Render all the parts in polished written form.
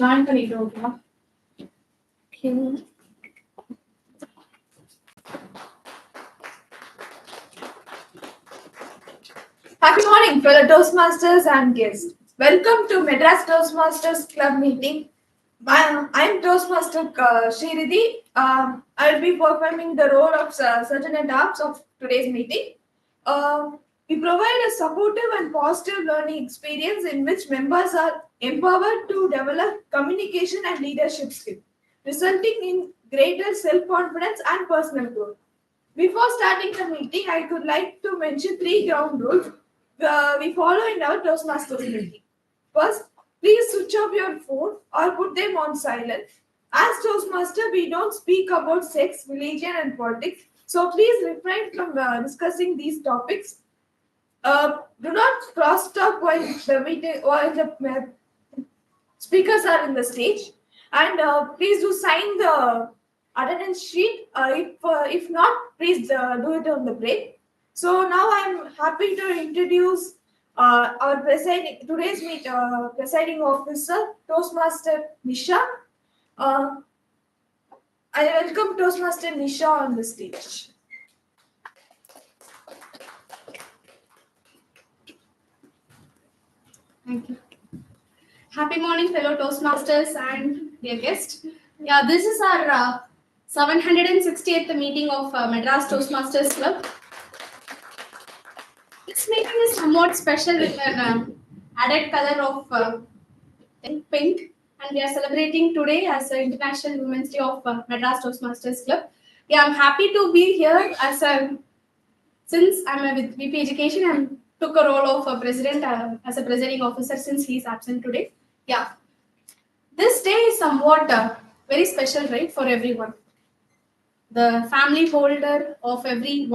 Join பண்ணிட்டோம். Happy morning, fellow Toastmasters and guests. Welcome to Madras Toastmasters Club meeting. I'm Toastmaster Shriridhi. I'll be performing the role of Sergeant at Arms of today's meeting. We provide a supportive and positive learning experience in which members are empowered to develop communication and leadership skills, resulting in greater self-confidence and personal growth. Before starting the meeting, I would like to mention 3 ground rules we follow in our Toastmasters meeting. First, please switch off your phone or put them on silent. As Toastmaster, we don't speak about sex, religion, and politics, so please refrain from discussing these topics. Do not cross talk while the meeting while the speakers are in the stage, and please do sign the attendance sheet. If not, please do it on the break. So now I'm happy to introduce our presiding officer, Toastmaster Nisha. I welcome Toastmaster Nisha on the stage. Thank you. Happy morning, fellow Toastmasters and dear guests. Yeah, this is our 760th meeting of Madras Toastmasters Club. This meeting is somewhat special with an added color of pink, and we are celebrating today as the International Women's Day of Madras Toastmasters Club. Yeah, I'm happy to be here since I'm with VP Education. I took a role of president as a presiding officer since he is absent today. Yeah, this day is somewhat very special, right, for everyone. The family holder of every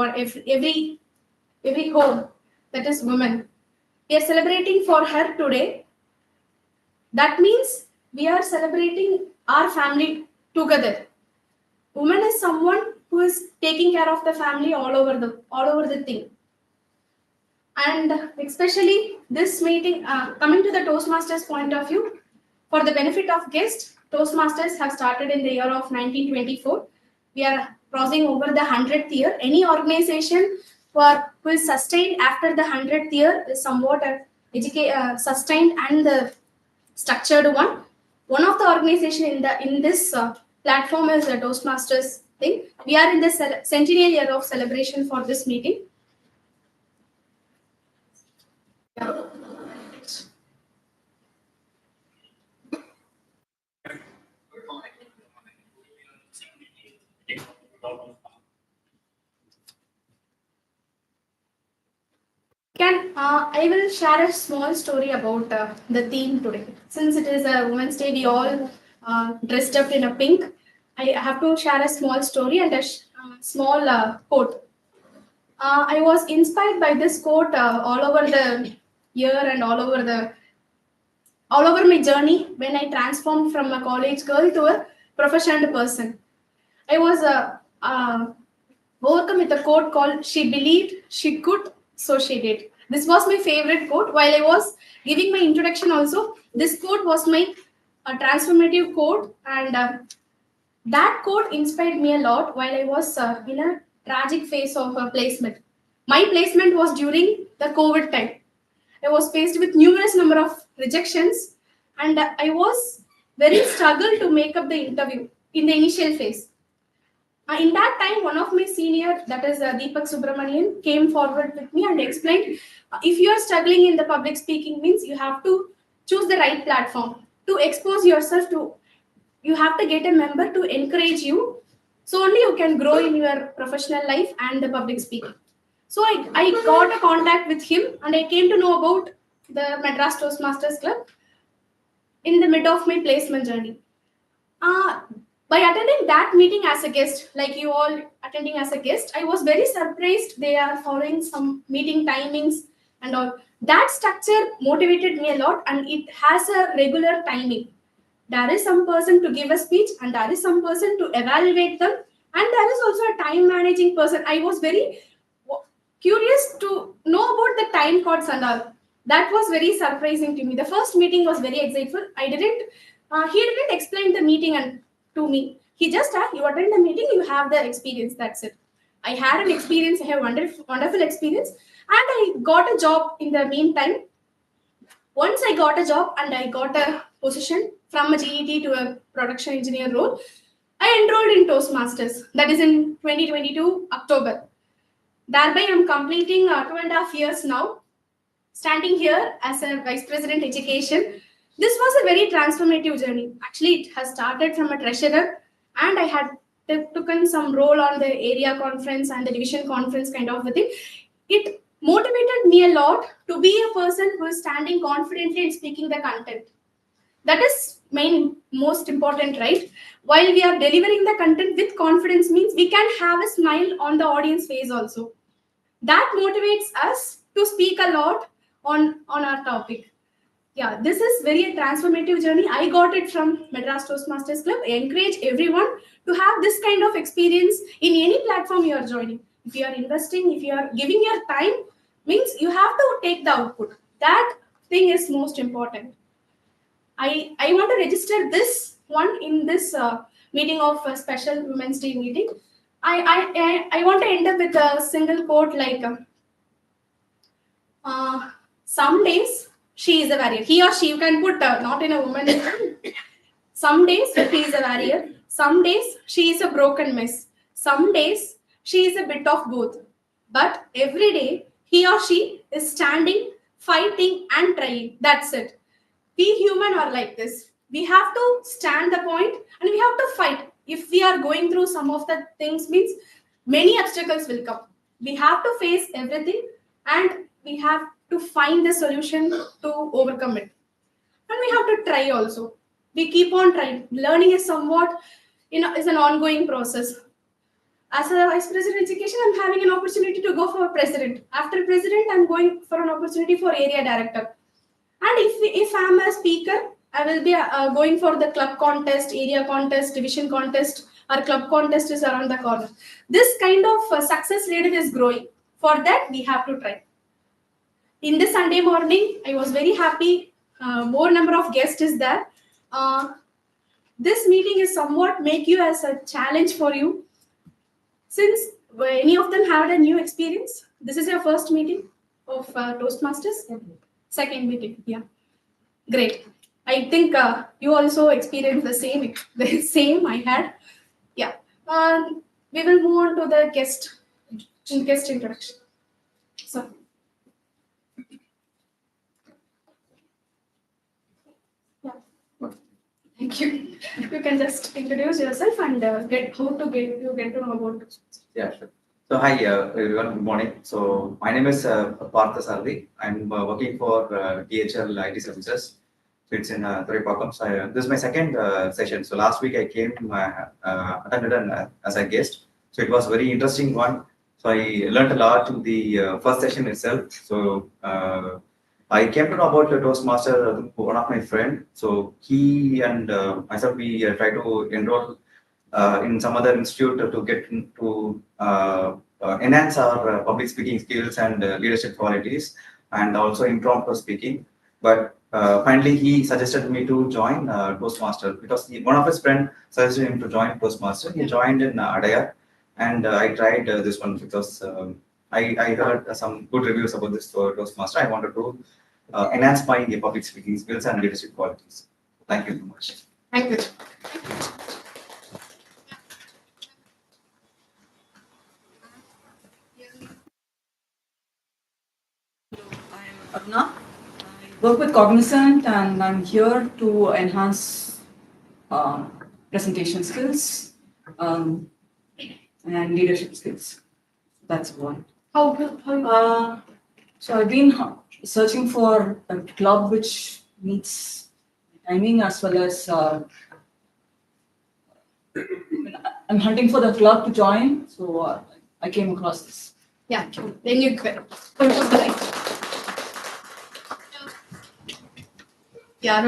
home, that is woman. We are celebrating for her today. That means we are celebrating our family together. Woman is someone who is taking care of the family all over the thing. And especially this meeting, coming to the Toastmasters point of view, for the benefit of guests, Toastmasters have started in the year of 1924. We are crossing over the 100th year. Any organization who is sustained after the 100th year is somewhat sustained and the structured one. One of the organization in this platform is the Toastmasters thing. We are in the centennial year of celebration for this meeting. I will share a small story about the theme today. Since it is a Women's Day, we all dressed up in a pink. I have to share a small story and a small quote. I was inspired by this quote all over the year and all over my journey when I transformed from a college girl to a professional person. I was overcome with a quote called "She believed she could, so she did." This was my favorite quote. While I was giving my introduction also, this quote was my transformative quote, and that quote inspired me a lot while I was in a tragic phase of placement. My placement was during the COVID time. I was faced with numerous number of rejections, and I was very struggled to make up the interview in the initial phase. In that time, one of my senior, that is Deepak Subramanian, came forward with me and explained, if you are struggling in the public speaking means you have to choose the right platform to expose yourself to. You have to get a member to encourage you, so only you can grow in your professional life and the public speaking. So I got a contact with him and I came to know about the Madras Toastmasters Club in the mid of my placement journey. By attending that meeting as a guest, like you all attending as a guest, I was very surprised they are following some meeting timings and all. That structure motivated me a lot, and it has a regular timing. There is some person to give a speech, and there is some person to evaluate them, and there is also a time managing person. I was very curious to know about the time cards and all. That was very surprising to me. The first meeting was very exciting. I didn't He didn't explain the meeting and to me. He just said, you attend the meeting, you have the experience. That's it. I had an experience. I have wonderful experience, and I got a job in the meantime. Once I got a job and I got a position from a GET to a production engineer role, I enrolled in Toastmasters. That is in 2022 October. Thereby, I'm completing 2.5 years now, standing here as a Vice President Education. This was a very transformative journey. Actually, it has started from a treasurer, and I had taken some role on the area conference and the division conference kind of a thing. It motivated me a lot to be a person who is standing confidently and speaking the content. That is most important, right? While we are delivering the content with confidence means we can have a smile on the audience face also. That motivates us to speak a lot on our topic. Yeah, this is very a transformative journey. I got it from Madras Toastmasters Club. I encourage everyone to have this kind of experience in any platform you are joining. If you are investing, if you are giving your time, means you have to take the output. That thing is most important. I want to register this one in this meeting of a special Women's Day meeting. I want to end up with a single quote like, some days she is a warrior. He or she, you can put not in a woman. Some days he is a warrior. Some days she is a broken mess. Some days she is a bit of both. But every day he or she is standing, fighting, and trying. That's it. We human are like this. We have to stand the point and we have to fight. If we are going through some of the things, means many obstacles will come. We have to face everything and we have to find the solution to overcome it. And we have to try also. We keep on trying. Learning is somewhat, is an ongoing process. As a vice president education, I'm having an opportunity to go for president. After president, I'm going for an opportunity for area director. And if I'm a speaker, I will be going for the club contest, area contest, division contest. Our club contest is around the corner. This kind of success ladder is growing. For that, we have to try. In this Sunday morning, I was very happy. More number of guests is there. This meeting is somewhat make you as a challenge for you. Since any of them had a new experience, this is your first meeting of Toastmasters? Second meeting, yeah. Great. I think you also experienced the same I had. Yeah. We will move on to the guest introduction. So. Yeah. Thank you. You can just introduce yourself and get to know about it. Yeah, sure. So hi everyone, good morning. So my name is Partha Sardi. I'm working for DHL IT Services. So it's in Thuripakam. So this is my second session. So last week I came attended as a guest. So it was a very interesting one. So I learned a lot in the first session itself. So I came to know about the Toastmaster, one of my friend. So he and myself, we try to enroll in some other institute to get to enhance our public speaking skills and leadership qualities, and also impromptu speaking. But finally, he suggested me to join Toastmaster because one of his friends suggested him to join Toastmaster. He joined in Adaya, and I tried this one because I heard some good reviews about this Toastmaster. I wanted to enhance my public speaking skills and leadership qualities. Thank you very much. Thank you. I'm Aruna. I work with Cognizant and I'm here to enhance presentation skills and leadership skills. That's one. So I've been searching for a club which meets timing as well as I'm hunting for the club to join. So I came across this. Yeah, then you quit. Yeah,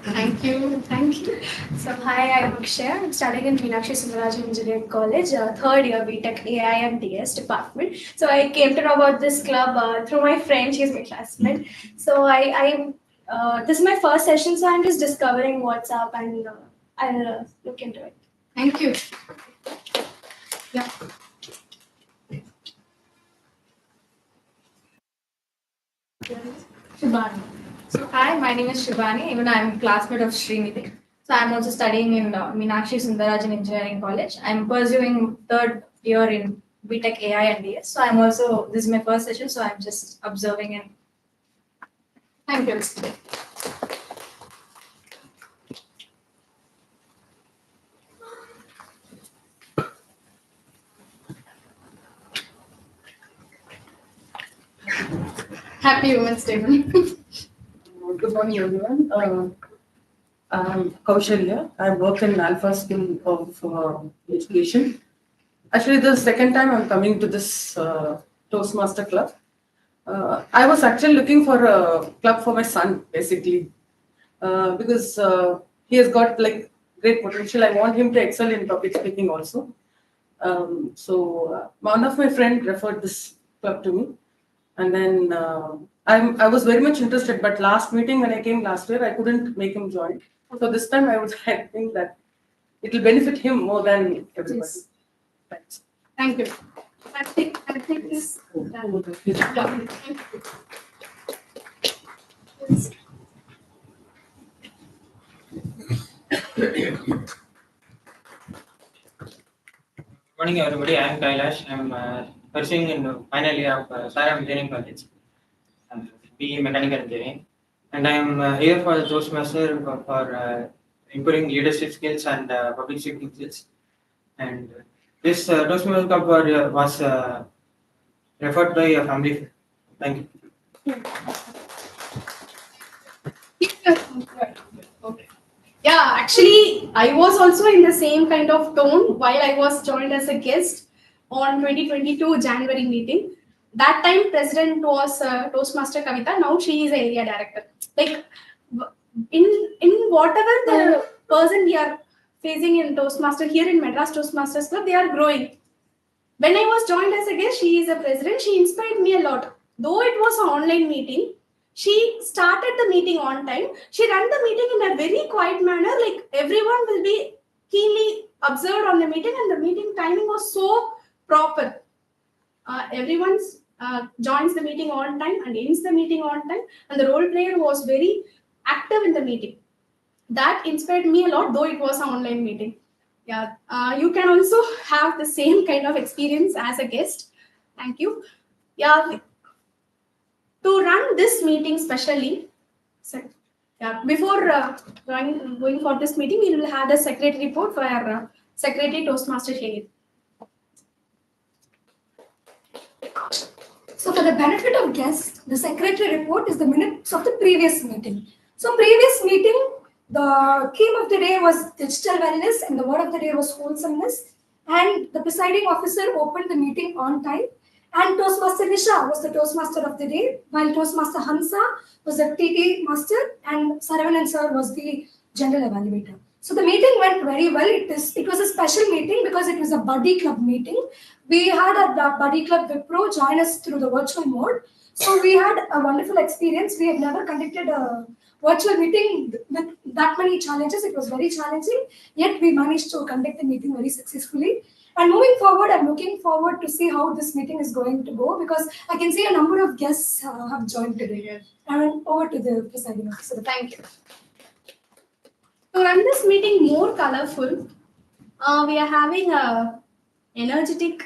Thank Thank you. Thank you. So hi, I'm Akshay. I'm studying in Meenakshi Sundararajan Engineering College, third year BTech AI and DS department. So I came to know about this club through my friend. She's my classmate. So this is my first session, so I'm just discovering what's up and I'll look into it. Thank you. Yeah. Shivani. So hi, my name is Shivani. Even I'm a classmate of Srinidhi. So I'm also studying in Meenakshi Sundararajan Engineering College. I'm pursuing third year in BTech AI and DS. So I'm also, this is my first session, so I'm just observing and Thank you. Happy Women's Day. Good morning, everyone. I'm Kaushalya. I work in Alpha School of Education. Actually, this is the second time I'm coming to this Toastmaster club. I was actually looking for a club for my son, basically, because he has got like great potential. I want him to excel in public speaking also. One of my friends referred this club to me, and then I was very much interested. But last meeting when I came last year, I couldn't make him join. So this time I think that it will benefit him more than everybody. Yes. Thanks. Thank you. I think this. Yeah. Yes. Good morning, everybody. I am Kailash. I am pursuing in the final year of Saram Engineering College, BE Mechanical Engineering, and I am here for the Toastmaster for improving leadership skills and public speaking skills. And this Toastmaster Cup was referred by a family. Thank you. Okay. Yeah, actually, I was also in the same kind of tone while I was joined as a guest on 2022 January meeting. That time, president was Toastmaster Kavita. Now she is area director. Like in whatever the person we are facing in Toastmaster here in Madras Toastmasters Club, they are growing. When I was joined as a guest, she is a president. She inspired me a lot. Though it was an online meeting, she started the meeting on time. She ran the meeting in a very quiet manner, like everyone will be keenly observed on the meeting, and the meeting timing was so proper. Everyone joins the meeting on time and ends the meeting on time, and the role player was very active in the meeting. That inspired me a lot, though it was an online meeting. Yeah, you can also have the same kind of experience as a guest. Thank you. Yeah, to run this meeting specially, before going for this meeting, we will have the secretary report for our secretary Toastmaster Shahid. So for the benefit of guests, the secretary report is the minutes of the previous meeting. So previous meeting, the theme of the day was digital wellness and the word of the day was wholesomeness. And the presiding officer opened the meeting on time. And Toastmaster Nisha was the Toastmaster of the day, while Toastmaster Hansa was the TT master and Saravanan sir was the general evaluator. So the meeting went very well. It was a special meeting because it was a buddy club meeting. We had a buddy club Wipro join us through the virtual mode. So we had a wonderful experience. We had never conducted a virtual meeting with that many challenges. It was very challenging, yet we managed to conduct the meeting very successfully. And moving forward, I'm looking forward to see how this meeting is going to go because I can see a number of guests have joined today. And over to the presiding officer. Thank you. To run this meeting more colorful, we are having a energetic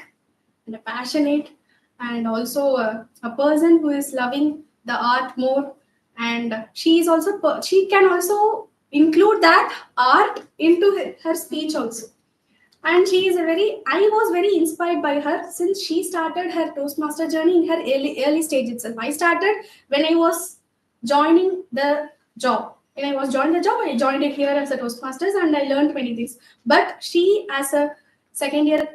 and a passionate and also a person who is loving the art more, and she can also include that art into her speech also. And she is I was very inspired by her since she started her Toastmaster journey in her early stage itself. I started when I was joining the job. When I was joined the job, I joined it here as a Toastmasters and I learned many things. But she, as a second year,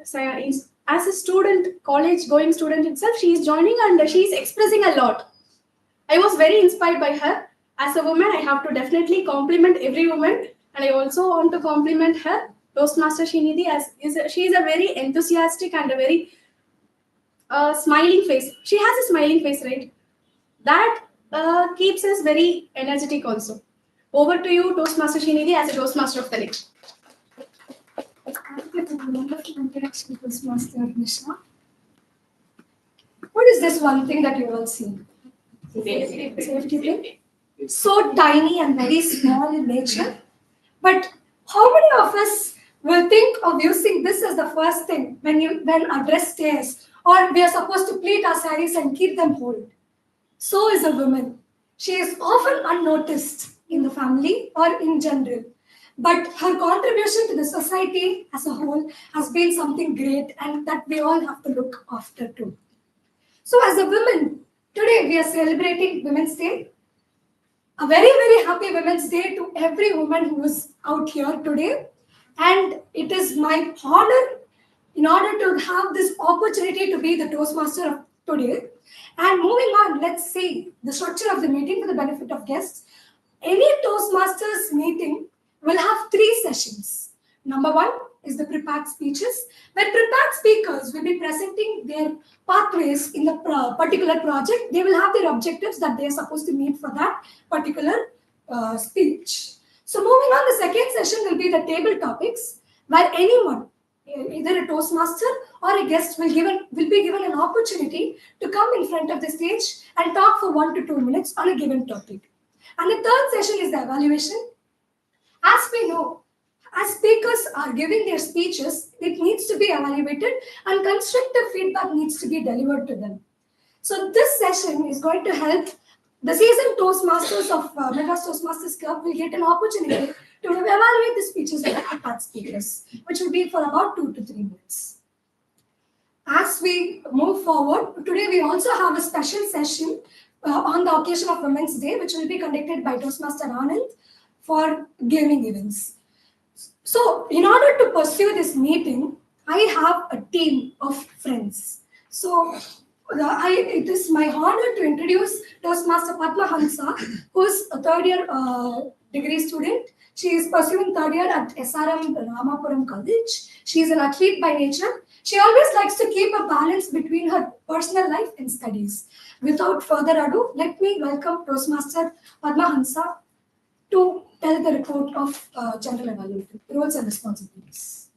as a student, college going student itself, she is joining and she is expressing a lot. I was very inspired by her. As a woman, I have to definitely compliment every woman, and I also want to compliment her, Toastmaster Srinidhi, as she is a very enthusiastic and a very smiling face. She has a smiling face, right? That keeps us very energetic also. Over to you, Toastmaster Srinidhi, as a Toastmaster of the day. Thank you for the wonderful introduction, Toastmaster Mishra. What is this one thing that you all see? Safety pin. So tiny and very small in nature. But how many of us will think of using this as the first thing when our dress tears or we are supposed to pleat our sarees and keep them whole? So is a woman. She is often unnoticed in the family or in general. But her contribution to the society as a whole has been something great and that we all have to look after too. So, as a woman, today we are celebrating Women's Day. A very, very happy Women's Day to every woman who is out here today. And it is my honor in order to have this opportunity to be the Toastmaster of today. And moving on, let's see the structure of the meeting for the benefit of guests. Any Toastmasters meeting will have 3 sessions. Number 1 is the prepared speeches, where prepared speakers will be presenting their pathways in the particular project. They will have their objectives that they are supposed to meet for that particular speech. So moving on, the second session will be the table topics, where anyone, either a Toastmaster or a guest, will be given an opportunity to come in front of the stage and talk for 1 to 2 minutes on a given topic. And the third session is the evaluation. As we know, as speakers are giving their speeches, it needs to be evaluated and constructive feedback needs to be delivered to them. So this session is going to help the seasoned Toastmasters of Madras Toastmasters Club will get an opportunity to evaluate the speeches of the prepared speakers, which will be for about 2 to 3 minutes. As we move forward, today we also have a special session on the occasion of Women's Day, which will be conducted by Toastmaster Anand for gaming events. So, in order to pursue this meeting, I have a team of friends. So, it is my honor to introduce Toastmaster Padma Hansa, who is a third year degree student. She is pursuing third year at SRM Ramapuram College. She is an athlete by nature. She always likes to keep a balance between her personal life and studies. Without further ado, let me welcome Toastmaster Padma Hansa to tell the report of general evaluation, roles and responsibilities.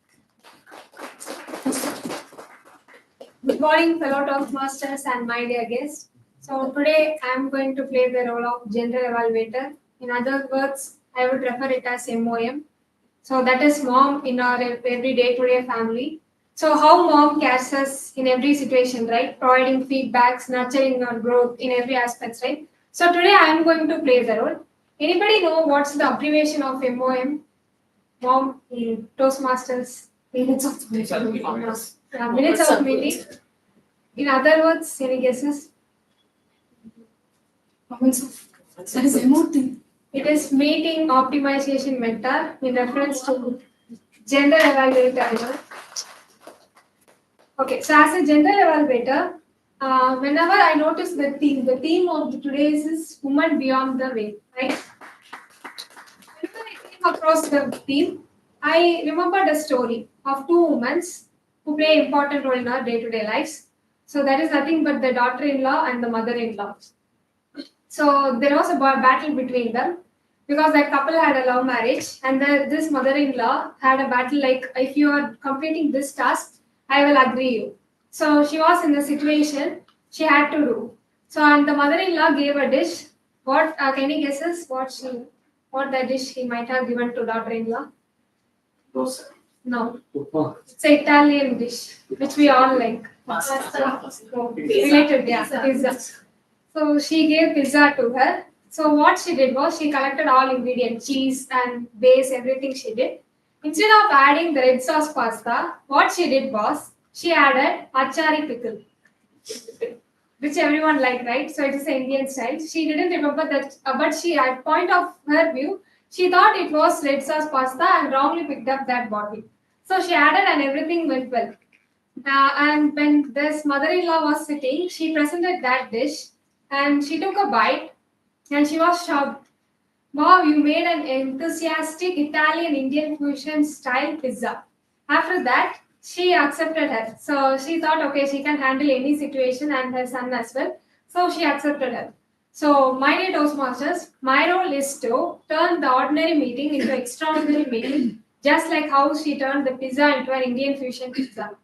Good morning, fellow Toastmasters and my dear guests. So today I am going to play the role of general evaluator. In other words, I would refer it as MOM. So that is mom in our every day-to-day family. So how mom cares us in every situation, right? Providing feedbacks, nurturing our growth in every aspect, right? So today I am going to play the role. Anybody know what's the abbreviation of MOM? Mom in Toastmasters. Minutes of the Minutes of meeting. In other words, any guesses? That is MOT. It is meeting optimization mentor in reference to gender evaluator. Okay, so as a gender evaluator, whenever I notice the theme of today's is woman beyond the veil, right? Whenever I came across the theme, I remembered a story of 2 women who play an important role in our day-to-day lives. So that is nothing but the daughter-in-law and the mother-in-law. So there was a battle between them because that couple had a love marriage and this mother-in-law had a battle like, if you are completing this task, I will agree you. So she was in the situation she had to do. So and the mother-in-law gave a dish. What can you guesses what that dish he might have given to daughter-in-law? No. It's an Italian dish which we all like. Related, yeah, pizza. So she gave pizza to her. So what she did was she collected all ingredients, cheese and base, everything she did. Instead of adding the red sauce pasta, what she did was she added achari pickle, which everyone liked, right? So it is an Indian style. She didn't remember that, but she, at point of her view, she thought it was red sauce pasta and wrongly picked up that bottle. So she added and everything went well. And when this mother-in-law was sitting, she presented that dish and she took a bite and she was shocked. Wow, you made an enthusiastic Italian Indian fusion style pizza. After that, she accepted her. So she thought, okay, she can handle any situation and her son as well. So she accepted her. So, my dear Toastmasters, my role is to turn the ordinary meeting into extraordinary meeting, just like how she turned the pizza into an Indian fusion pizza.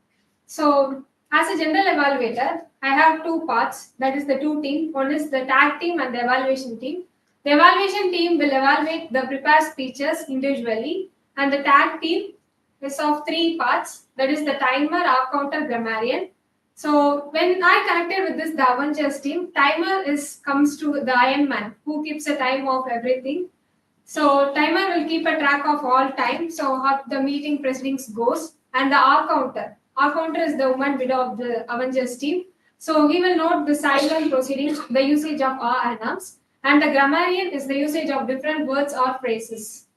So, as a general evaluator, I have two parts. That is the two teams. One is the tag team and the evaluation team. The evaluation team will evaluate the prepared speeches individually, and the tag team is of three parts. That is the timer, our counter, grammarian. So when I connected with this the Avengers team, timer is comes to the Iron Man who keeps a time of everything. So timer will keep a track of all time. So how the meeting proceedings goes, and the R counter. R counter is the woman widow of the Avengers team. So he will note the silent proceedings, the usage of R and ums, and the grammarian is the usage of different words or phrases.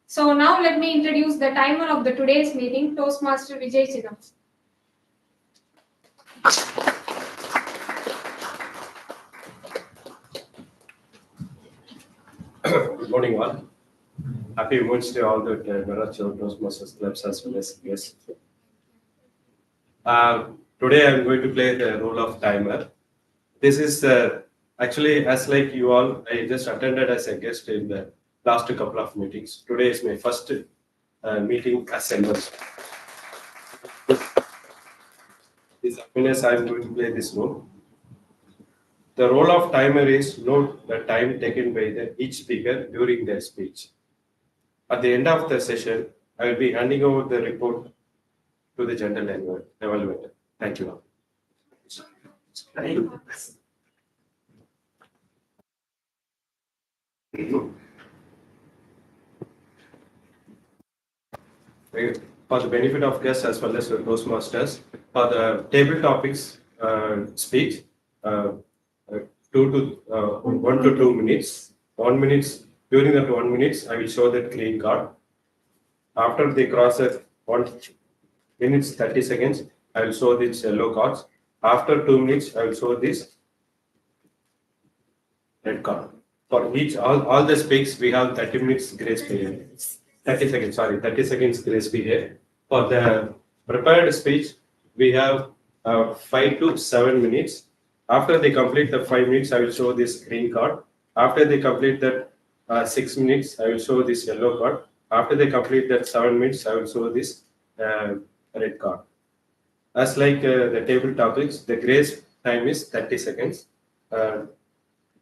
So now let me introduce the timer of the today's meeting, Toastmaster Vijay Chinam. Good morning, all. Happy Women's Day, all the Madras Toastmasters clubs as well as guests. Today, I'm going to play the role of timer. This is actually, as like you all, I just attended as a guest in the last couple of meetings. Today is my first meeting as a member. This happiness, I'm going to play this role. The role of timer is note the time taken by each speaker during their speech. At the end of the session, I will be handing over the report to the general evaluator. Thank you all. For the benefit of guests as well as the Toastmasters, for the table topics speech, 1 to 2 minutes. 1 minute, during that 1 minute, I will show that green card. After they cross at 1 minute 30 seconds, I will show this yellow cards. After 2 minutes, I will show this red card. For each, all the speaks, we have 30 minutes grace period. 30 seconds, sorry, 30 seconds grace period. For the prepared speech, we have 5 to 7 minutes. After they complete the 5 minutes, I will show this green card. After they complete that 6 minutes, I will show this yellow card. After they complete that 7 minutes, I will show this red card. As like the table topics, the grace time is 30 seconds.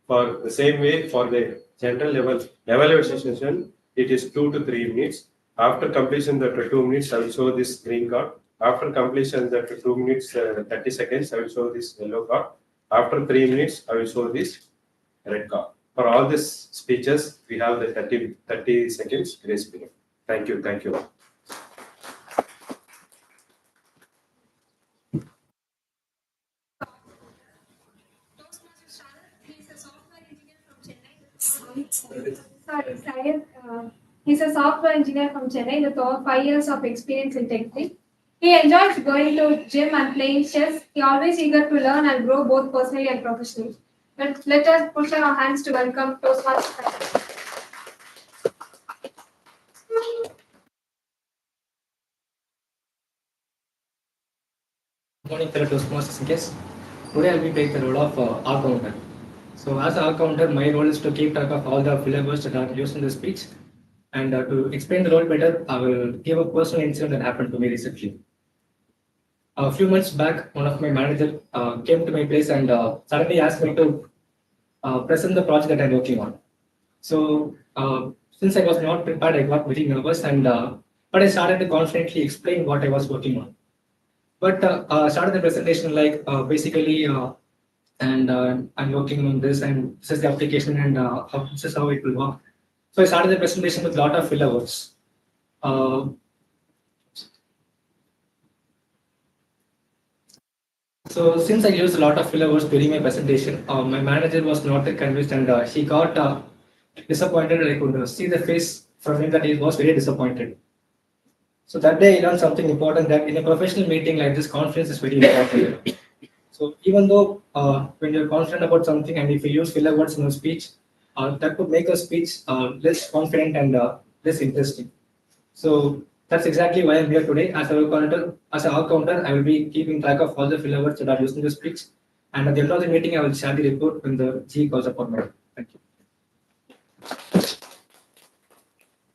For the same way, for the general level evaluation session, it is 2 to 3 minutes. After completion of the 2 minutes, I will show this green card. After completion of the 2 minutes, 30 seconds, I will show this yellow card. After 3 minutes, I will show this red card. For all these speeches, we have the 30 seconds grace period. Thank you. Thank you. Sorry, Syed. He's a software engineer from Chennai with over 5 years of experience in tech field. He enjoys going to gym and playing chess. He always eager to learn and grow both personally and professionally. But let us push our hands to welcome Toastmasters. Good morning, fellow Toastmasters and guests. Today I'll be playing the role of R counter. So as R counter, my role is to keep track of all the fillers that are used in the speech. And to explain the role better, I will give a personal incident that happened to me recently. A few months back, one of my managers came to my place and suddenly asked me to present the project that I'm working on. So since I was not prepared, I got very nervous, and but I started to confidently explain what I was working on. But started the presentation like basically, and I'm working on this, and this is the application, and this is how it will work. So I started the presentation with a lot of filler words. So since I used a lot of filler words during my presentation, my manager was not convinced, and he got disappointed. I could see the face from him that he was very disappointed. So that day I learned something important, that in a professional meeting like this, confidence is very important. So even though when you're confident about something and if you use filler words in your speech, that could make a speech less confident and less interesting. So that's exactly why I'm here today. As an all-counter, I will be keeping track of all the filler that are used in the speech. And at the end of the meeting, I will share the report when the G calls upon me. Thank you.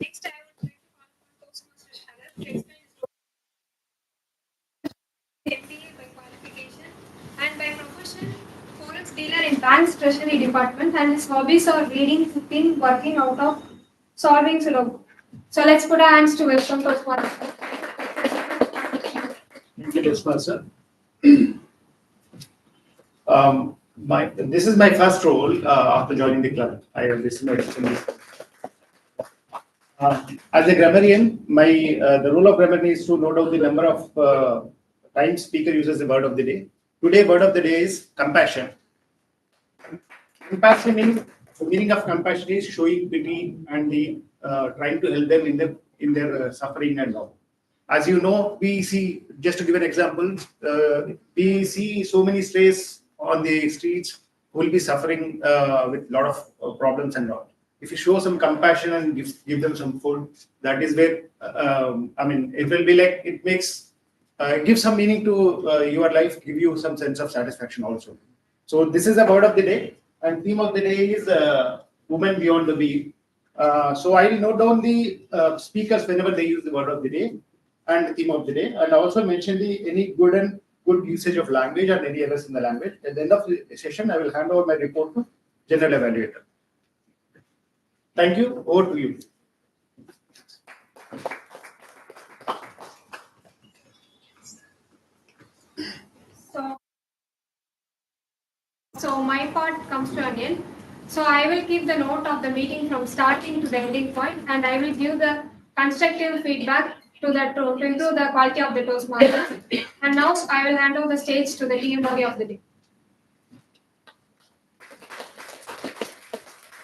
Next, I would like to call upon Toastmaster Sharad to explain his MBA by qualification and by profession, forex dealer in bank's treasury department, and his hobbies are reading, cooking, working out of solving Sudoku. So let's put our hands to welcome Toastmaster. Thank you, Toastmaster. This is my first role after joining the club. I have listened to as a grammarian, the role of grammarian is to note down the number of times speaker uses the word of the day. Today, word of the day is compassion. Compassion means the meaning of compassion is showing pity and trying to help them in their suffering and all. As you know, we see, just to give an example, we see so many strays on the streets who will be suffering with a lot of problems and all. If you show some compassion and give them some food, that is where, it will be like, it makes, give some meaning to your life, give you some sense of satisfaction also. So this is the word of the day, and theme of the day is women beyond the wheel. So I will note down the speakers whenever they use the word of the day and the theme of the day, and also mention any good usage of language and any errors in the language. At the end of the session, I will hand over my report to general evaluator. Thank you. Over to you. So my part comes to an end. So I will keep the note of the meeting from starting to the ending point, and I will give the constructive feedback to improve the quality of the Toastmasters. And now I will hand over the stage to the team body of the day.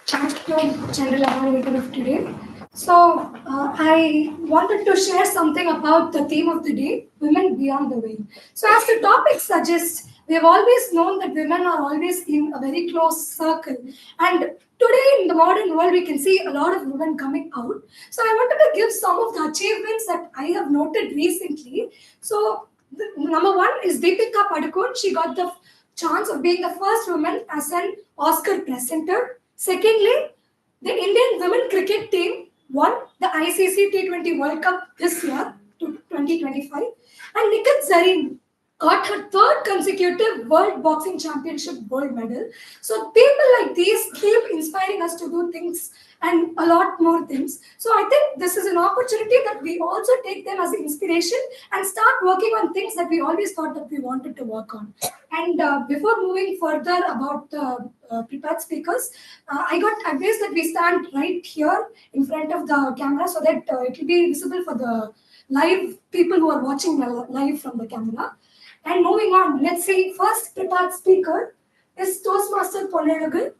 Thank you, General Evaluator of today. So I wanted to share something about the theme of the day, women beyond the veil. So as the topic suggests, we have always known that women are always in a very close circle. And today in the modern world, we can see a lot of women coming out. So I wanted to give some of the achievements that I have noted recently. So number one is Deepika Padukone. She got the chance of being the first woman as an Oscar presenter. Secondly, the Indian women cricket team won the ICC T20 World Cup this year, 2025, and Nikat Zareen got her third consecutive World Boxing Championship gold medal. So people like these keep inspiring us to do things and a lot more things. So I think this is an opportunity that we also take them as inspiration and start working on things that we always thought that we wanted to work on. And before moving further about the prepared speakers, I got advice that we stand right here in front of the camera so that it will be visible for the live people who are watching live from the camera. And moving on, let's see, first prepared speaker is Toastmaster Ponelagal.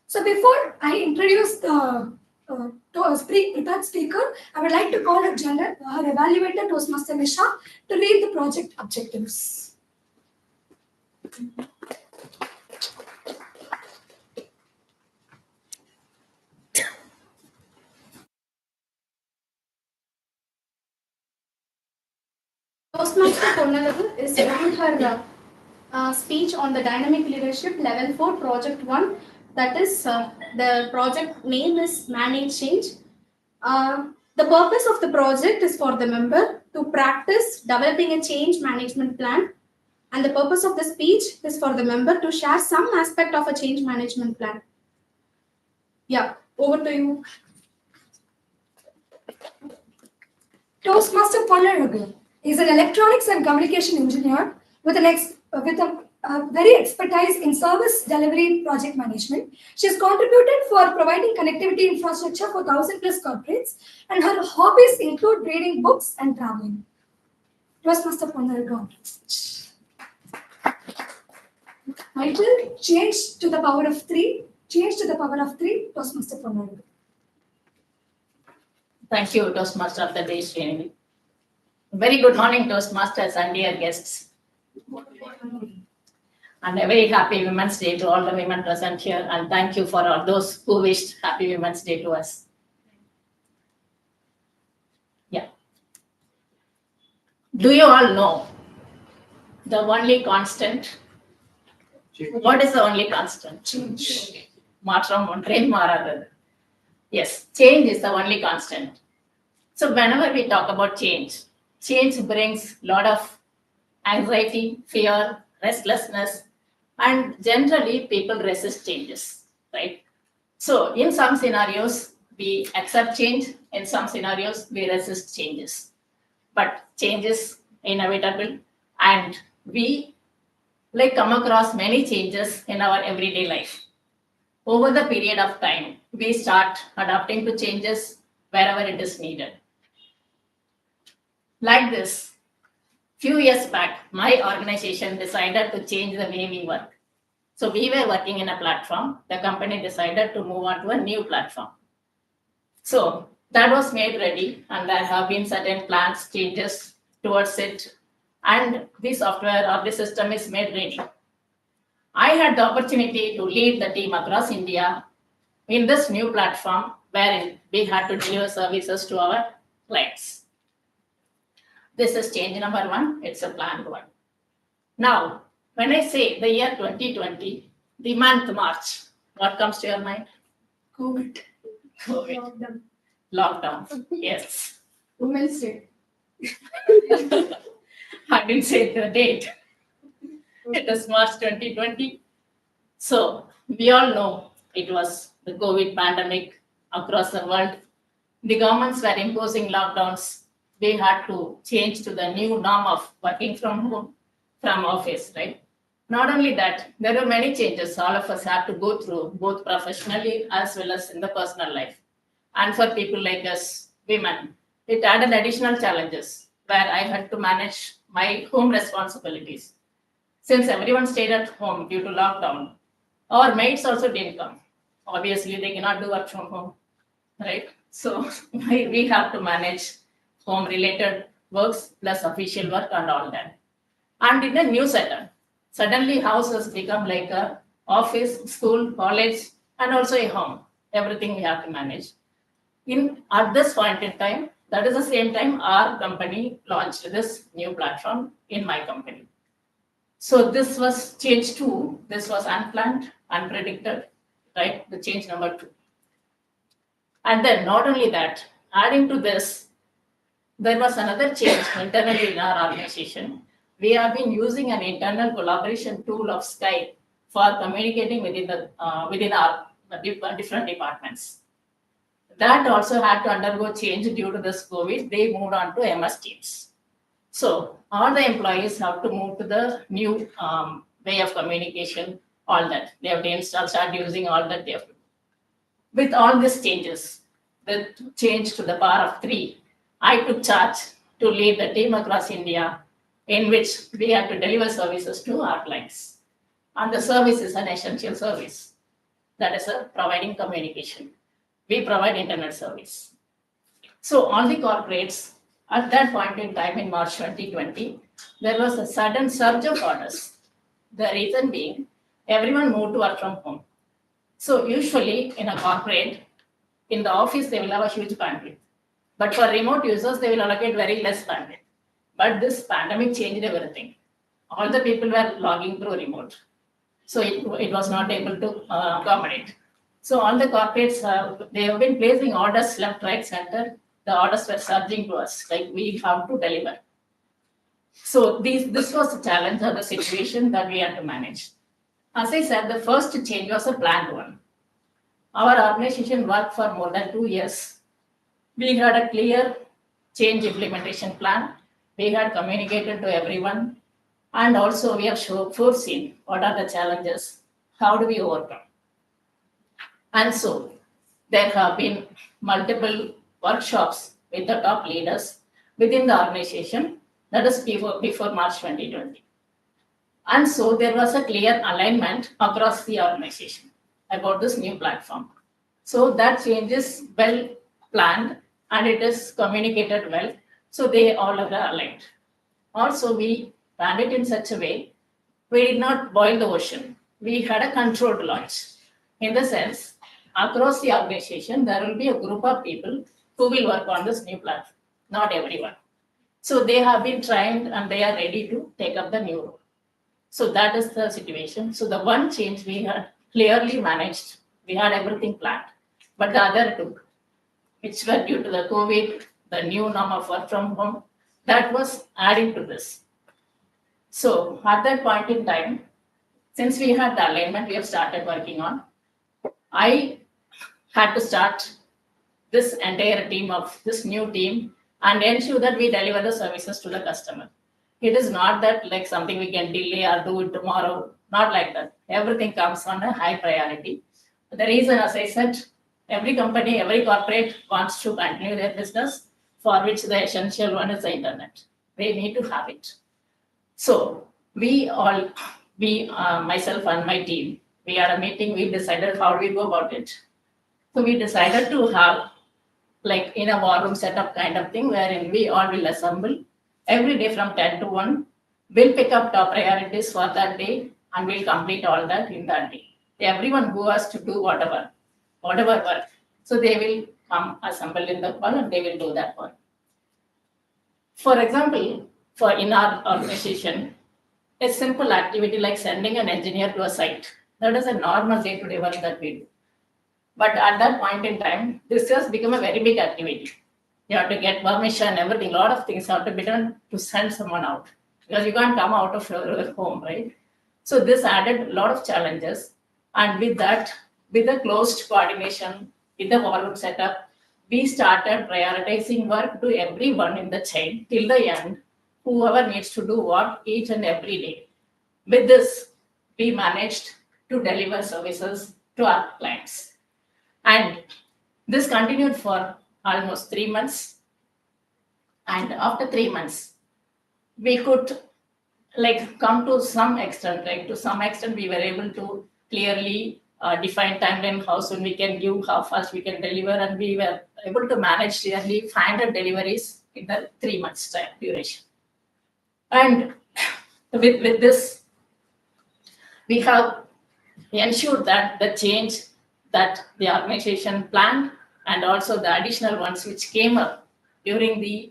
So before I introduce the prepared speaker, I would like to call her evaluator, Toastmaster Nisha, to read the project objectives. Toastmaster Ponalagu is giving her speech on the dynamic leadership level 4 project 1. That is, the project name is Manage Change. The purpose of the project is for the member to practice developing a change management plan. And the purpose of the speech is for the member to share some aspect of a change management plan. Yeah, over to you. Toastmaster Ponelagal is an electronics and communication engineer with a very expertise in service delivery project management. She has contributed for providing connectivity infrastructure for 1,000 plus corporates, and her hobbies include reading books and traveling. Toastmaster Ponelagal. Title: Change to the power of 3. Change to the power of 3. Toastmaster Ponelagal. Thank you, Toastmaster of the Day, Srinidhi. Very good morning, Toastmasters and dear guests. And a very happy Women's Day to all the women present here. And thank you for all those who wished happy Women's Day to us. Yeah. Do you all know the only constant? What is the only constant? Change. Matram ஒன்றே மாறாதது. Yes, change is the only constant. So whenever we talk about change, change brings a lot of anxiety, fear, restlessness, and generally people resist changes, right? So in some scenarios, we accept change. In some scenarios, we resist changes. But change is inevitable, and we come across many changes in our everyday life. Over the period of time, we start adapting to changes wherever it is needed. Like this, few years back, my organization decided to change the way we work. So we were working in a platform. The company decided to move on to a new platform. So that was made ready, and there have been certain plans, changes towards it, and the software or the system is made ready. I had the opportunity to lead the team across India in this new platform wherein we had to deliver services to our clients. This is change number one. It's a planned one. Now, when I say the year 2020, the month March, what comes to your mind? COVID. COVID. Lockdown. Yes. Women's Day. I didn't say the date. It is March 2020. So we all know it was the COVID pandemic across the world. The governments were imposing lockdowns. We had to change to the new norm of working from home, from office, right? Not only that, there were many changes all of us had to go through, both professionally as well as in the personal life. And for people like us, women, it added additional challenges where I had to manage my home responsibilities. Since everyone stayed at home due to lockdown, our maids also didn't come. Obviously, they cannot do work from home, right? So we have to manage home-related works plus official work and all that. And in a new setup, suddenly house has become like a office, school, college, and also a home. Everything we have to manage. At this point in time, that is the same time our company launched this new platform in my company. So this was change two. This was unplanned, unpredicted, right? The change number two. And then not only that, adding to this, there was another change internally in our organization. We have been using an internal collaboration tool of Skype for communicating within our different departments. That also had to undergo change due to this COVID. They moved on to MS Teams. So all the employees have to move to the new way of communication, all that. They have to install, start using all that they have to. With all these changes, the change to the power of 3, I took charge to lead the team across India in which we had to deliver services to our clients. And the service is an essential service. That is providing communication. We provide internet service. So all the corporates, at that point in time in March 2020, there was a sudden surge of orders. The reason being, everyone moved to work from home. So usually in a corporate, in the office, they will have a huge bandwidth. But for remote users, they will allocate very less bandwidth. But this pandemic changed everything. All the people were logging through remote. So it was not able to accommodate. So all the corporates, they have been placing orders left, right, center. The orders were surging to us, like we have to deliver. So this was the challenge or the situation that we had to manage. As I said, the first change was a planned one. Our organization worked for more than 2 years. We had a clear change implementation plan. We had communicated to everyone. And also we have foreseen what are the challenges, how do we overcome. And so there have been multiple workshops with the top leaders within the organization, that is before March 2020. And so there was a clear alignment across the organization about this new platform. So that change is well planned and it is communicated well. So they all are aligned. Also, we planned it in such a way we did not boil the ocean. We had a controlled launch. In the sense, across the organization, there will be a group of people who will work on this new platform, not everyone. So they have been trained and they are ready to take up the new role. So that is the situation. So the one change we had clearly managed, we had everything planned, but the other two, which were due to the COVID, the new norm of work from home, that was adding to this. So at that point in time, since we had the alignment we have started working on, I had to start this entire team of this new team and ensure that we deliver the services to the customer. It is not that like something we can delay or do it tomorrow, not like that. Everything comes on a high priority. The reason, as I said, every company, every corporate wants to continue their business, for which the essential one is the internet. They need to have it. So myself and my team, we had a meeting, we decided how do we go about it. So we decided to have like in a war room setup kind of thing wherein we all will assemble every day from 10 to 1. We'll pick up top priorities for that day and we'll complete all that in that day. Everyone who has to do whatever work. So they will come assemble in the call and they will do that work. For example, for in our organization, a simple activity like sending an engineer to a site, that is a normal day-to-day work that we do. But at that point in time, this has become a very big activity. You have to get permission, everything, a lot of things have to be done to send someone out because you can't come out of your home, right? So this added a lot of challenges. And with that, with the closed coordination, with the volume setup, we started prioritizing work to everyone in the chain till the end, whoever needs to do what each and every day. With this, we managed to deliver services to our clients. And this continued for almost 3 months. And after 3 months, we could like come to some extent, like to some extent, we were able to clearly define timeline, how soon we can give, how fast we can deliver, and we were able to manage nearly 500 deliveries in the 3 months time duration. And with this, we have ensured that the change that the organization planned and also the additional ones which came up during the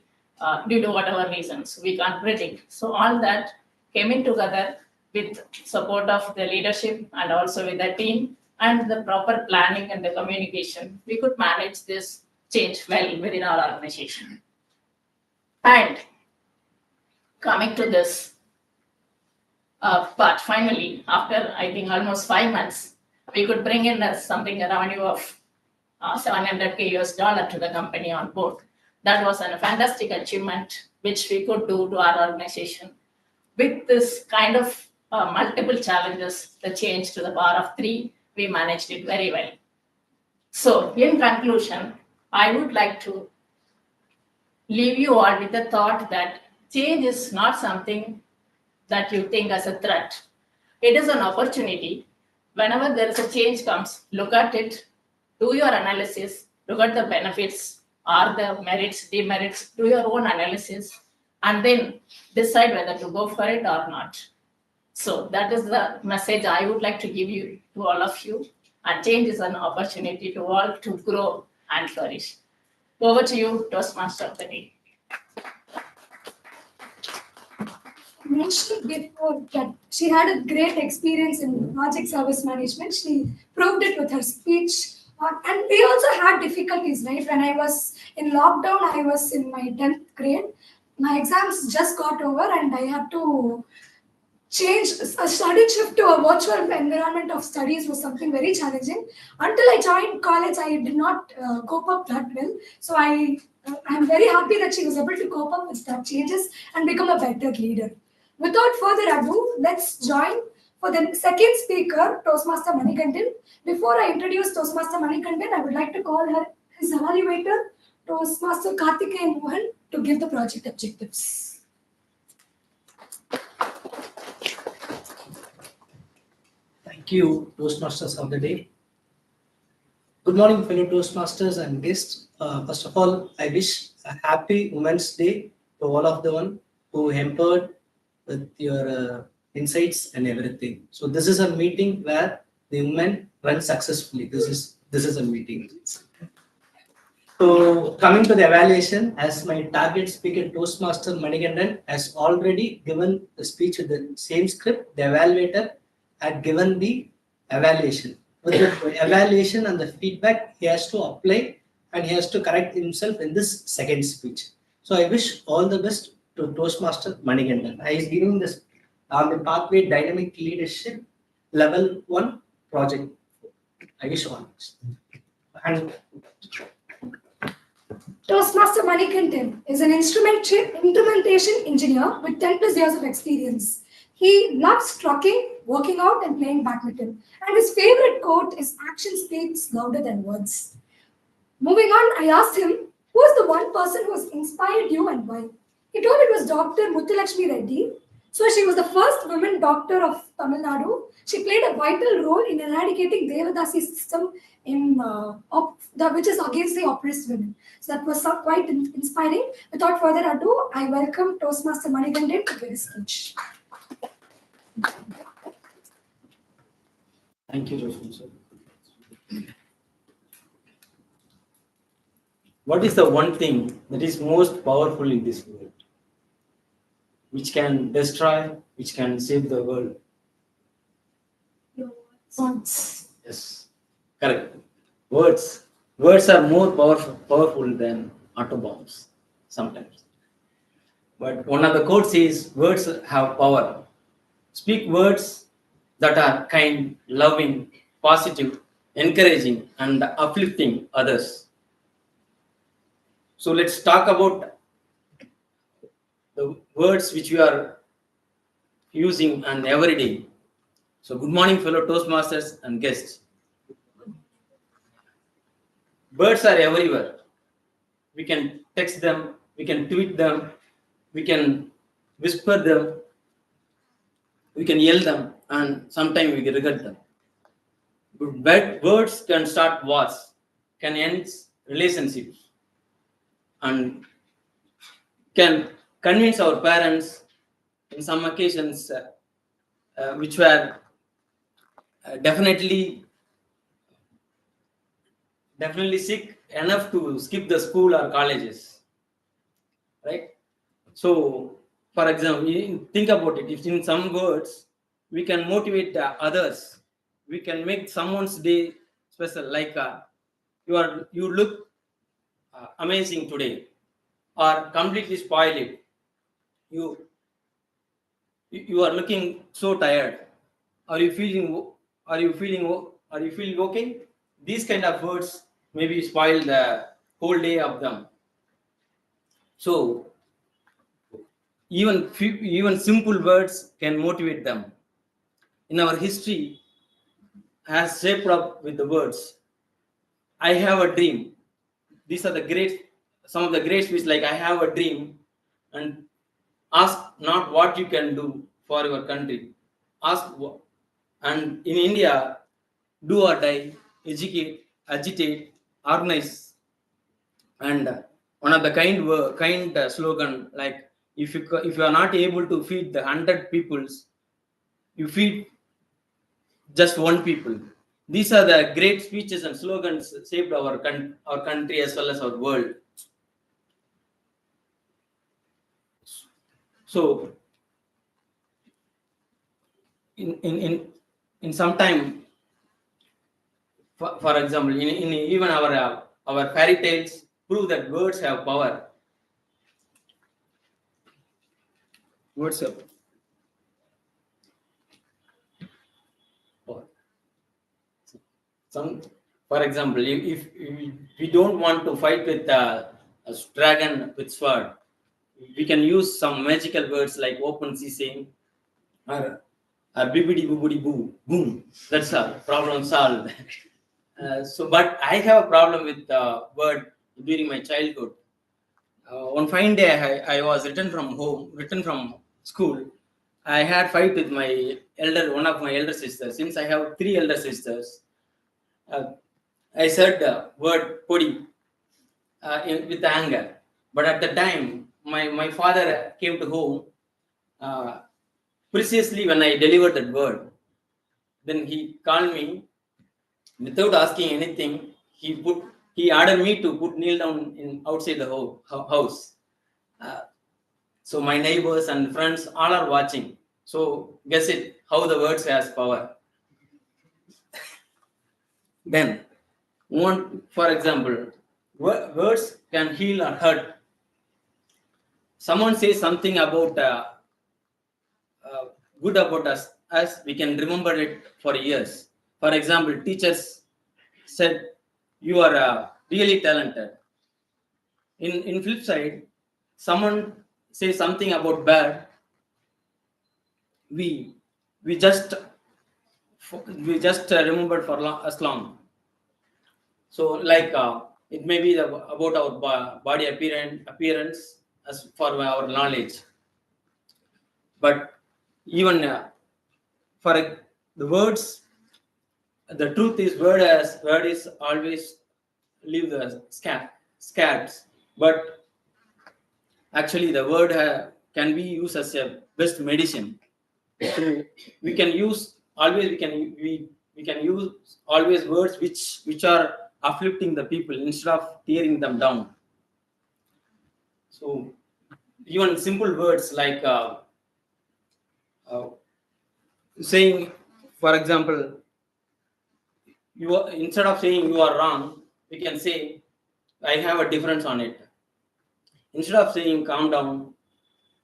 due to whatever reasons we can't predict. So all that came in together with support of the leadership and also with the team and the proper planning and the communication. We could manage this change well within our organization. And coming to this part, finally, after I think almost 5 months, we could bring in something a revenue of $700K US to the company on board. That was a fantastic achievement which we could do to our organization. With this kind of multiple challenges, the change to the power of 3, we managed it very well. So in conclusion, I would like to leave you all with the thought that change is not something that you think as a threat. It is an opportunity. Whenever there is a change comes, look at it, do your analysis, look at the benefits or the merits, demerits, do your own analysis, and then decide whether to go for it or not. So that is the message I would like to give you to all of you. And change is an opportunity to all to grow and flourish. Over to you, Toastmaster of the day. Mentioned before that she had a great experience in project service management. She proved it with her speech. And we also had difficulties, right? When I was in lockdown, I was in my 10th grade. My exams just got over and I had to change a study shift to a virtual environment of studies was something very challenging. Until I joined college, I did not cope up that well. So I'm very happy that she was able to cope up with that changes and become a better leader. Without further ado, let's join for the second speaker, Toastmaster Manikandan. Before I introduce Toastmaster Manikandan, I would like to call her his evaluator, Toastmaster Karthikeyan Mohan, to give the project objectives. Thank you, Toastmasters of the day. Good morning, fellow Toastmasters and guests. First of all, I wish a happy Women's Day to all of the one who hampered with your insights and everything. So this is a meeting where the women run successfully. This is a meeting. So coming to the evaluation, as my target speaker Toastmaster Manikandan has already given the speech with the same script, the evaluator had given the evaluation. With the evaluation and the feedback, he has to apply and he has to correct himself in this second speech. So I wish all the best to Toastmaster Manikandan. I is giving this on the pathway dynamic leadership level 1 project. I wish all the best. And Toastmaster Manikandan is an instrumentation engineer with 10 plus years of experience. He loves trucking, working out, and playing badminton. And his favorite quote is "Action speaks louder than words." Moving on, I asked him, who is the one person who has inspired you and why? He told it was Dr. Muthulakshmi Reddy. So she was the first woman doctor of Tamil Nadu. She played a vital role in eradicating Devadasi system which is against the oppressed women. So that was quite inspiring. Without further ado, I welcome Toastmaster Manikandan to give his speech. thank you, Roshan sir. What is the one thing that is most powerful in this world? Which can destroy, which can save the world? Words. Yes, correct. Words. Words are more powerful than atom bombs sometimes. But one of the quotes is words have power. Speak words that are kind, loving, positive, encouraging, and uplifting others. So let's talk about the words which we are using and every day. So good morning, fellow Toastmasters and guests. Birds are everywhere. We can text them, we can tweet them, we can whisper them, we can yell them, and sometimes we regret them. But words can start wars, can end relationships, and can convince our parents in some occasions which were definitely sick enough to skip the school or colleges, right? So for example, you think about it. If in some words we can motivate others, we can make someone's day special, like you look amazing today, or completely spoil it. You are looking so tired. Are you feeling okay? These kind of words maybe spoil the whole day of them. So even simple words can motivate them. In our history has shaped up with the words. I have a dream. These are some of the great speeches, like I have a dream, and ask not what you can do for your country. And in India, do or die, educate, agitate, organize, and one of the kind slogan, like if you are not able to feed the 100 peoples, you feed just one people. These are the great speeches and slogans shaped our country as well as our world. So in some time, for example, in even our fairy tales prove that words have power. Words have power. For example, if we don't want to fight with a dragon with sword, we can use some magical words like open season or bibbidi boobidi boo boom. That's a problem solved. But I have a problem with the word during my childhood. One fine day, I was returned from school. I had fight with one of my elder sisters. Since I have 3 elder sisters, I said the word "podi" with anger. But at the time, my father came to home. preciously when I delivered that word. Then he called me without asking anything. He ordered me to kneel down in outside the house. So my neighbors and friends all are watching. So guess it, how the words has power. Then, for example, words can heal or hurt. Someone says something about good about us, we can remember it for years. For example, teachers said, "You are really talented." In flip side, someone says something about bad, we we just remember for as long. So like it may be about our body appearance as for our knowledge, but even for the words, the truth is word is always leave the scabs, but actually the word can be used as a best medicine. So we can use always we can use always words which are uplifting the people instead of tearing them down. So even simple words like uh, saying, for example, instead of saying you are wrong, we can say I have a difference on it. Instead of saying calm down,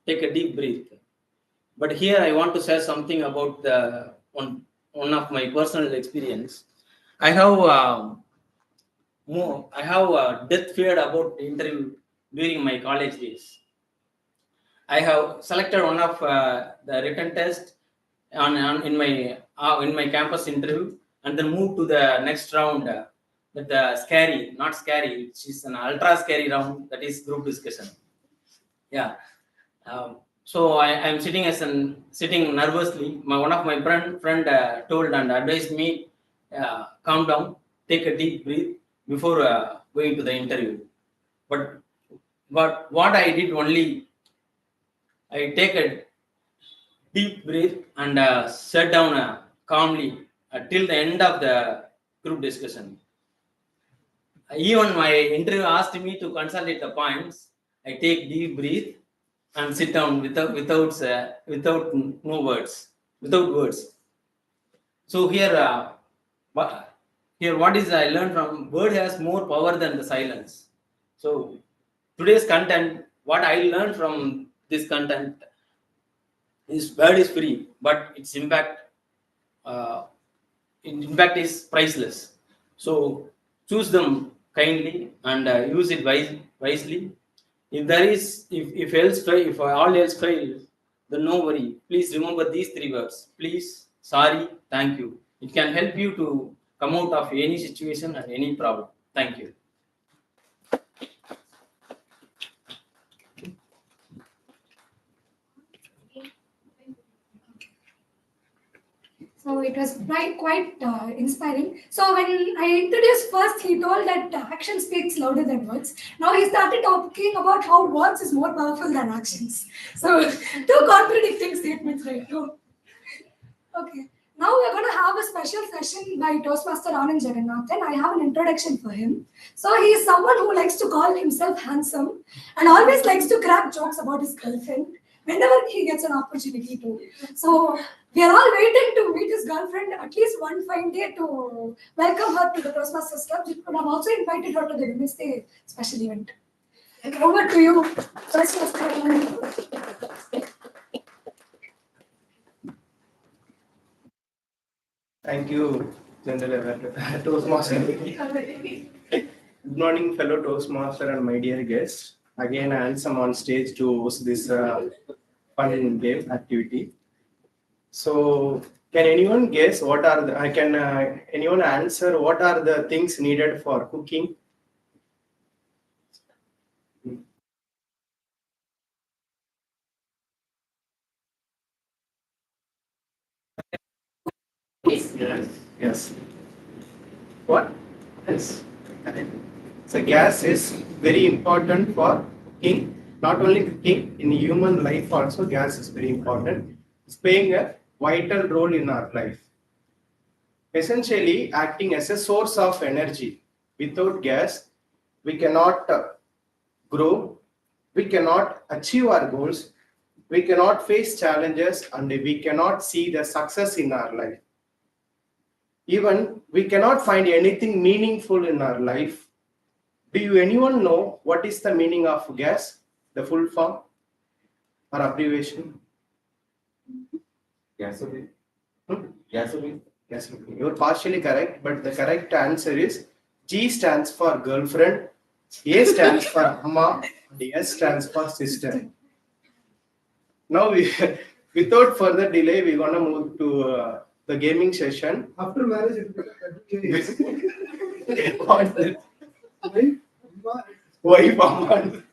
take a deep breath. But here I want to share something about the one of my personal experience. I have death feared about the interview during my college days. I have selected one of the written test in my campus interview, and then moved to the next round. Not scary, which is an ultra scary round. That is group discussion. Yeah. So I'm sitting nervously. One of my friend told and advised me, calm down, take a deep breath before going to the interview. But what I did only, I take a deep breath and sat down calmly till the end of the group discussion. Even my interview asked me to consolidate the points. I take deep breath and sit down without no words, without words. So what is I learned from word has more power than the silence. So today's content, what I learned from this content is word is free, but its uh, impact is priceless. So choose them kindly and use it wisely. If all else fails, then no worry. Please remember these three words: please, sorry, thank you. It can help you to come out of any situation and any problem. Thank you. So it was quite inspiring. So when I introduced first, he told that action speaks louder than words. Now he started talking about how words is more powerful than actions. So two contradicting statements right now. Okay. Now we're going to have a special session by Toastmaster Anand Jagannathan. I have an introduction for him. So he is someone who likes to call himself handsome and always likes to crack jokes about his girlfriend whenever he gets an opportunity to. So we are all waiting to meet his girlfriend at least one fine day to welcome her to the Toastmasters Club. We could have also invited her to the Women's Day special event. Over to you, Toastmaster Anand. Thank you, General Toastmaster. Good morning, fellow Toastmaster and my dear guests. Again, I am on stage to host this fun game activity. So, can anyone guess what are the? Anyone answer what are the things needed for cooking? Yes. What? Yes. So gas is very important for cooking. Not only cooking, in human life also gas is very important. is playing a vital role in our life. Essentially, acting as a source of energy. Without gas, we cannot grow, we cannot achieve our goals, we cannot face challenges, and we cannot see the success in our life. Even we cannot find anything meaningful in our life. Do you anyone know what is the meaning of gas? The full form or abbreviation? Gasoline. Hmm? Gasoline. Gasoline. You're partially correct, but the correct answer is G stands for girlfriend, A stands for Amma, and S stands for sister. Now, without further delay, we're gonna move to the gaming session. After marriage, Wife, Amma.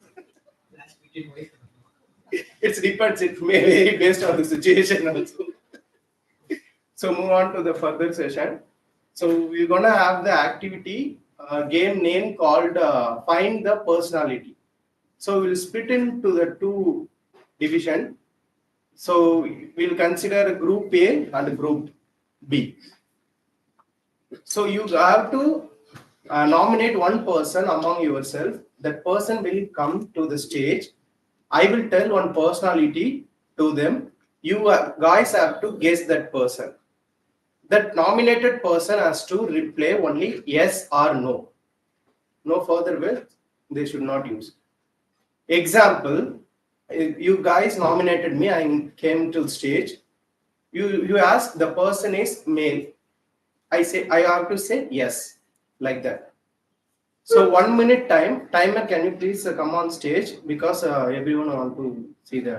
It depends. It may vary based on the situation also. So move on to the further session. So we're gonna have the activity game name called Find the Personality. So we'll split into the two division. So we'll consider group A and group B. So you have to nominate one person among yourself. That person will come to the stage. I will tell one personality to them. You guys have to guess that person. That nominated person has to reply only yes or no. No further words they should not use. Example, you guys nominated me, I came to the stage. You ask the person is male. I have to say yes, like that. So 1 minute time. Timer, can you please come on stage because everyone want to see the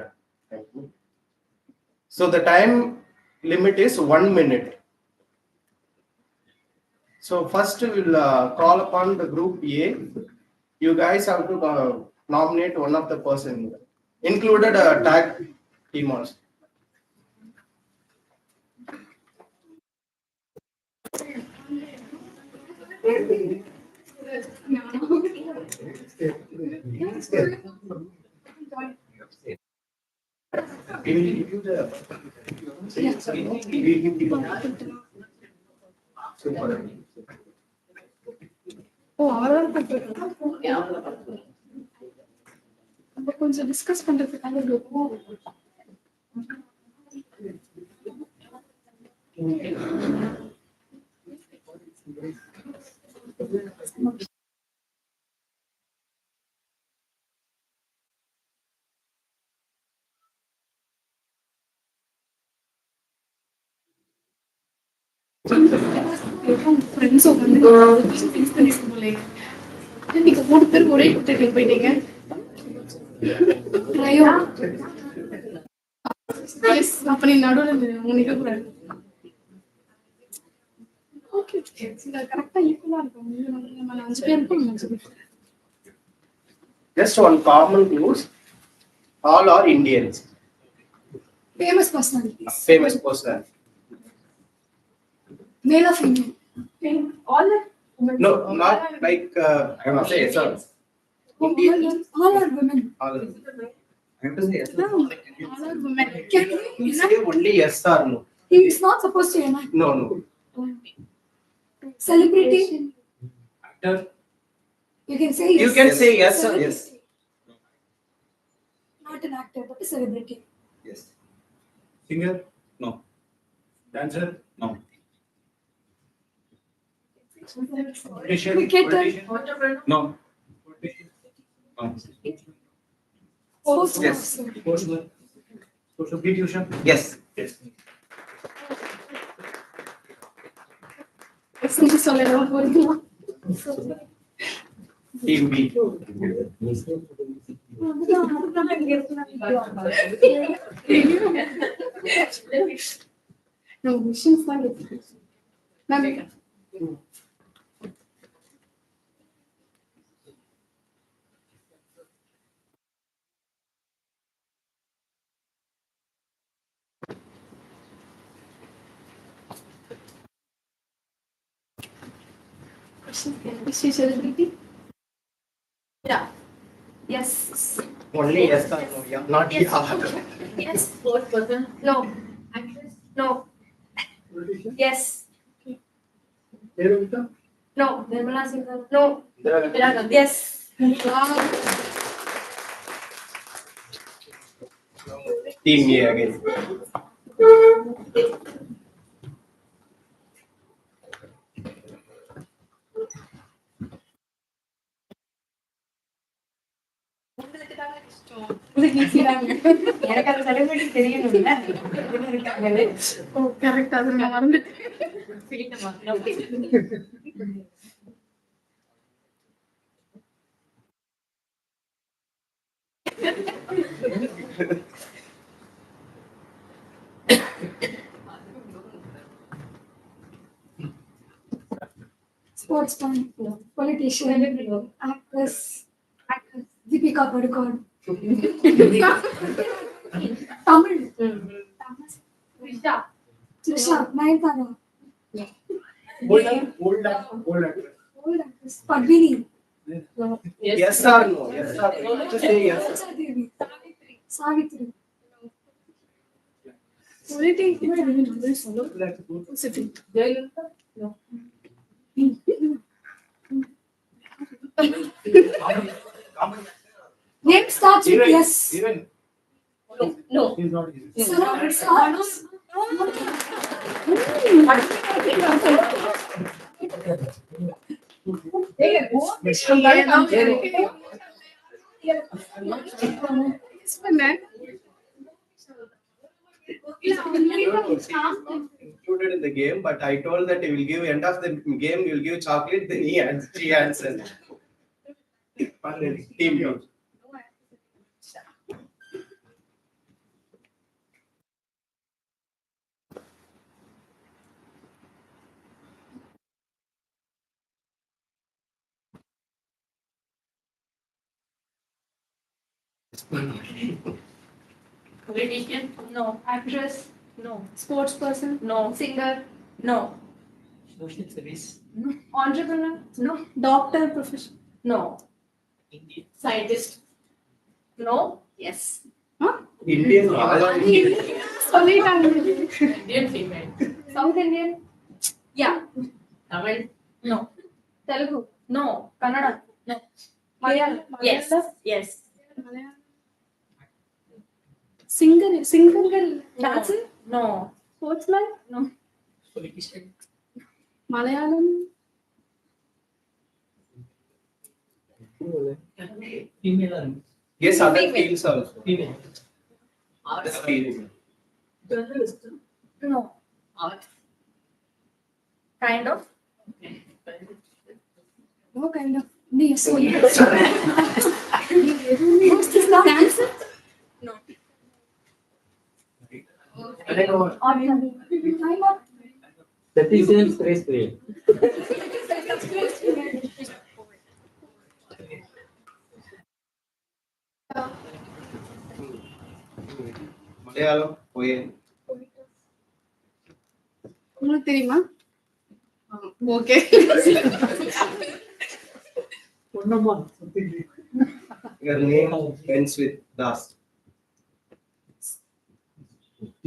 time. So the time limit is 1 minute. So first we'll call upon the group A. You guys have to nominate one of the person, included tag team also. ஓ அவர்தான் கூப்பிட்டுருக்காங்க. நம்ம கொஞ்சம் discuss பண்றதுக்காக friends உட்காந்து போலே. நீங்க 3 பேர் ஒரே கூட்டத்தில் போயிட்டீங்க. அப்ப நீ நடுவில் நிக்க கூடாது. ஓகே கரெக்டா ஈக்குவலா இருக்கும். நம்ம 5 பேர் இருக்கோம். Just one common clues. All are Indians. Famous personalities. Famous person. Male or female? All the No, not like. I must say yes, sir. All are women. All. I have to say yes. No, all are women. Can You you? say only yes or no. He is not supposed to enact. No, no. Celebrity. Actor. You can say yes. You can say yes or Celebrity. yes. Not an actor, but a celebrity. Yes. singer, No. dancer, No. politician, Cricketer. No. No. Sports Yes. person. sportsman, social PT Usha. Yes. Yes. சொல்லலாம் போறீங்களா? Team B. நம்ம machines தான் இருக்கு. நான் Is she celebrity? Yeah. Yes. Only yes or no. Yeah. Not Yes. yeah. Yes. Fourth person. No. No. Yes. Jayalalitha? No. Nirmala Sitharaman? No. Indira Gandhi? Yes. Team A again. எனக்கு அந்த celebrity தெரியணும்ல. இதுல இருக்காங்களே. Correct அது நான் மறந்து Sportsman? No. Politician? No. Actress? Deepika Padukone? Tamil? Trisha? Nayanthara? Old actor. Old actress? Padmini? Yes or no? Yes or no? Just say yes. Devi? Savitri? Name starts with yes. Even. No. He's not here. Included in the game, but I told that he will give end of the game, he will give chocolate, then she answered. Finally, team B. Politician? No. Actress? No. Sports person? No. Singer? No. Social service. Entrepreneur? No. Doctor? Profession? No. Indian. Scientist? No. Yes. Indian. சொல்லிட்டாங்க. Indian female? South Indian? Yeah. Tamil? No. Telugu? No. Kannada? No. Malayalam? Yes. Yes. Singer Dancer? No. Sportsman? No. Politician. Malayalam Female or Yes, other fields also. female. Other fields. Journalist. No. Art. Kind of. No kind of. Yes. What's this now? Dancer? No. Time up. 30 seconds grace period. Malayalam, poem. உங்களுக்கு தெரியுமா okay Your name ends with Das.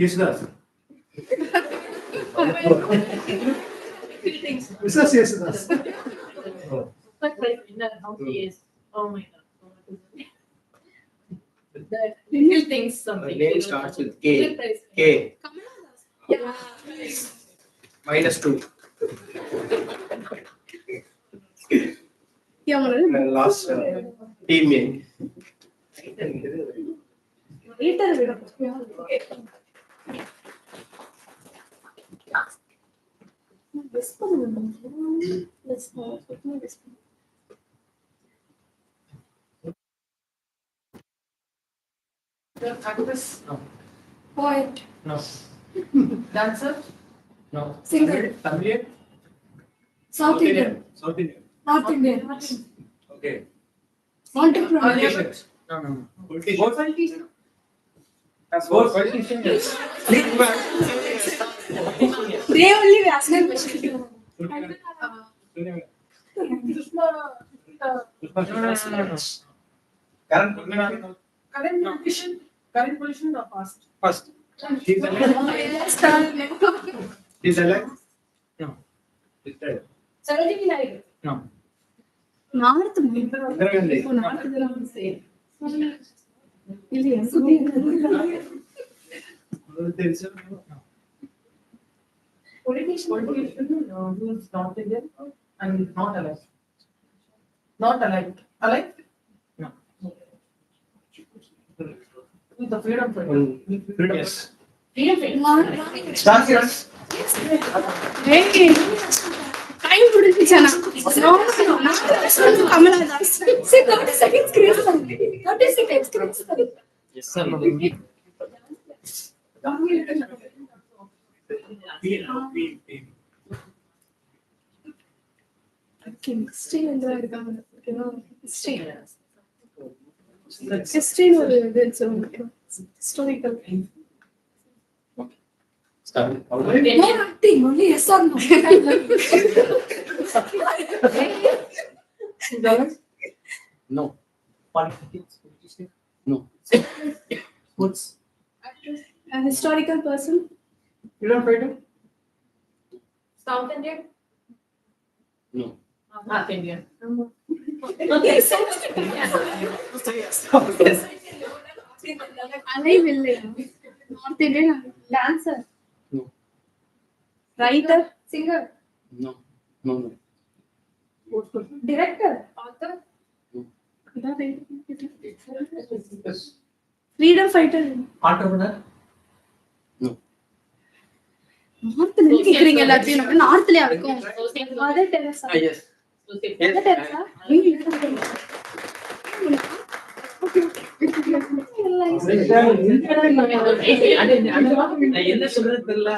Yes, that's. Mrs. Yes, that's. Oh my god. Little things Her something. name starts with K. K. -2. And last team A. Actress? No. Poet. No. Dancer? No. Singer. Tamilian? South Indian. South Indian. North Indian. Okay. Entrepreneur. Politicians. No, no. Politicians. Sports politician. They only ask them questions. Current Current position or past? First. She's alive. She's alive. No. She's dead. Sarojini Naidu. No. North. Indira Gandhi. Politician who is North Indian and not alive. Not alive. Alive? No. With the freedom fighter. Yes. Yes. Hey, time kudipichana. No, Kamala Das. Say 30 seconds grace only. 30 seconds grace only. Yes, sir. History வந்து இருக்காங்க. History. History ஒரு இது சொல்லுங்க. Historical. Start. No acting, only yes or no. No. Politics. No. Sports. A historical person. Freedom fighter? South Indian. No. North Indian. Alive இல்லையா? North Indian dancer. No. Writer. Singer, No. No. No. director, Author. Freedom fighter. Entrepreneur. No. நார்த்ல இருந்து கேக்குறீங்க எல்லாத்தையும் நம்ம நார்த்லயா இருக்கும். Mother Teresa. Yes. Mother Teresa. என்ன சொல்றது தெரியல.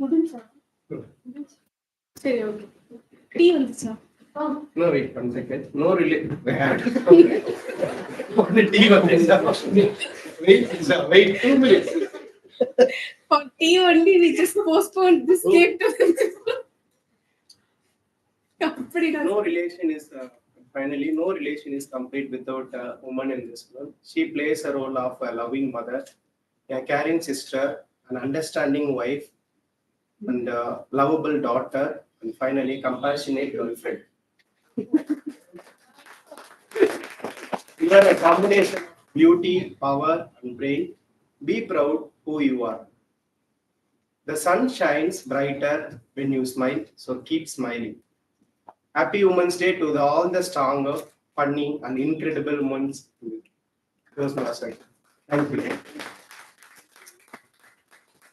முடிஞ்சா? சரி ஓகே. டீ வந்துச்சா? No, wait, 1 second. No relation. Only tea was Wait, sir, wait 2 minutes. For tea only we just postponed this game to அப்படிதான். No relation is finally no relation is complete without a woman in this world. She plays a role of a loving mother, a caring sister, an understanding wife, and a lovable daughter, and finally compassionate girlfriend. You are a combination of beauty, power, and brain. Be proud who you are. The sun shines brighter when you smile, so keep smiling. Happy Women's Day to all the stronger, funny, and incredible women. Toastmasters. Thank you.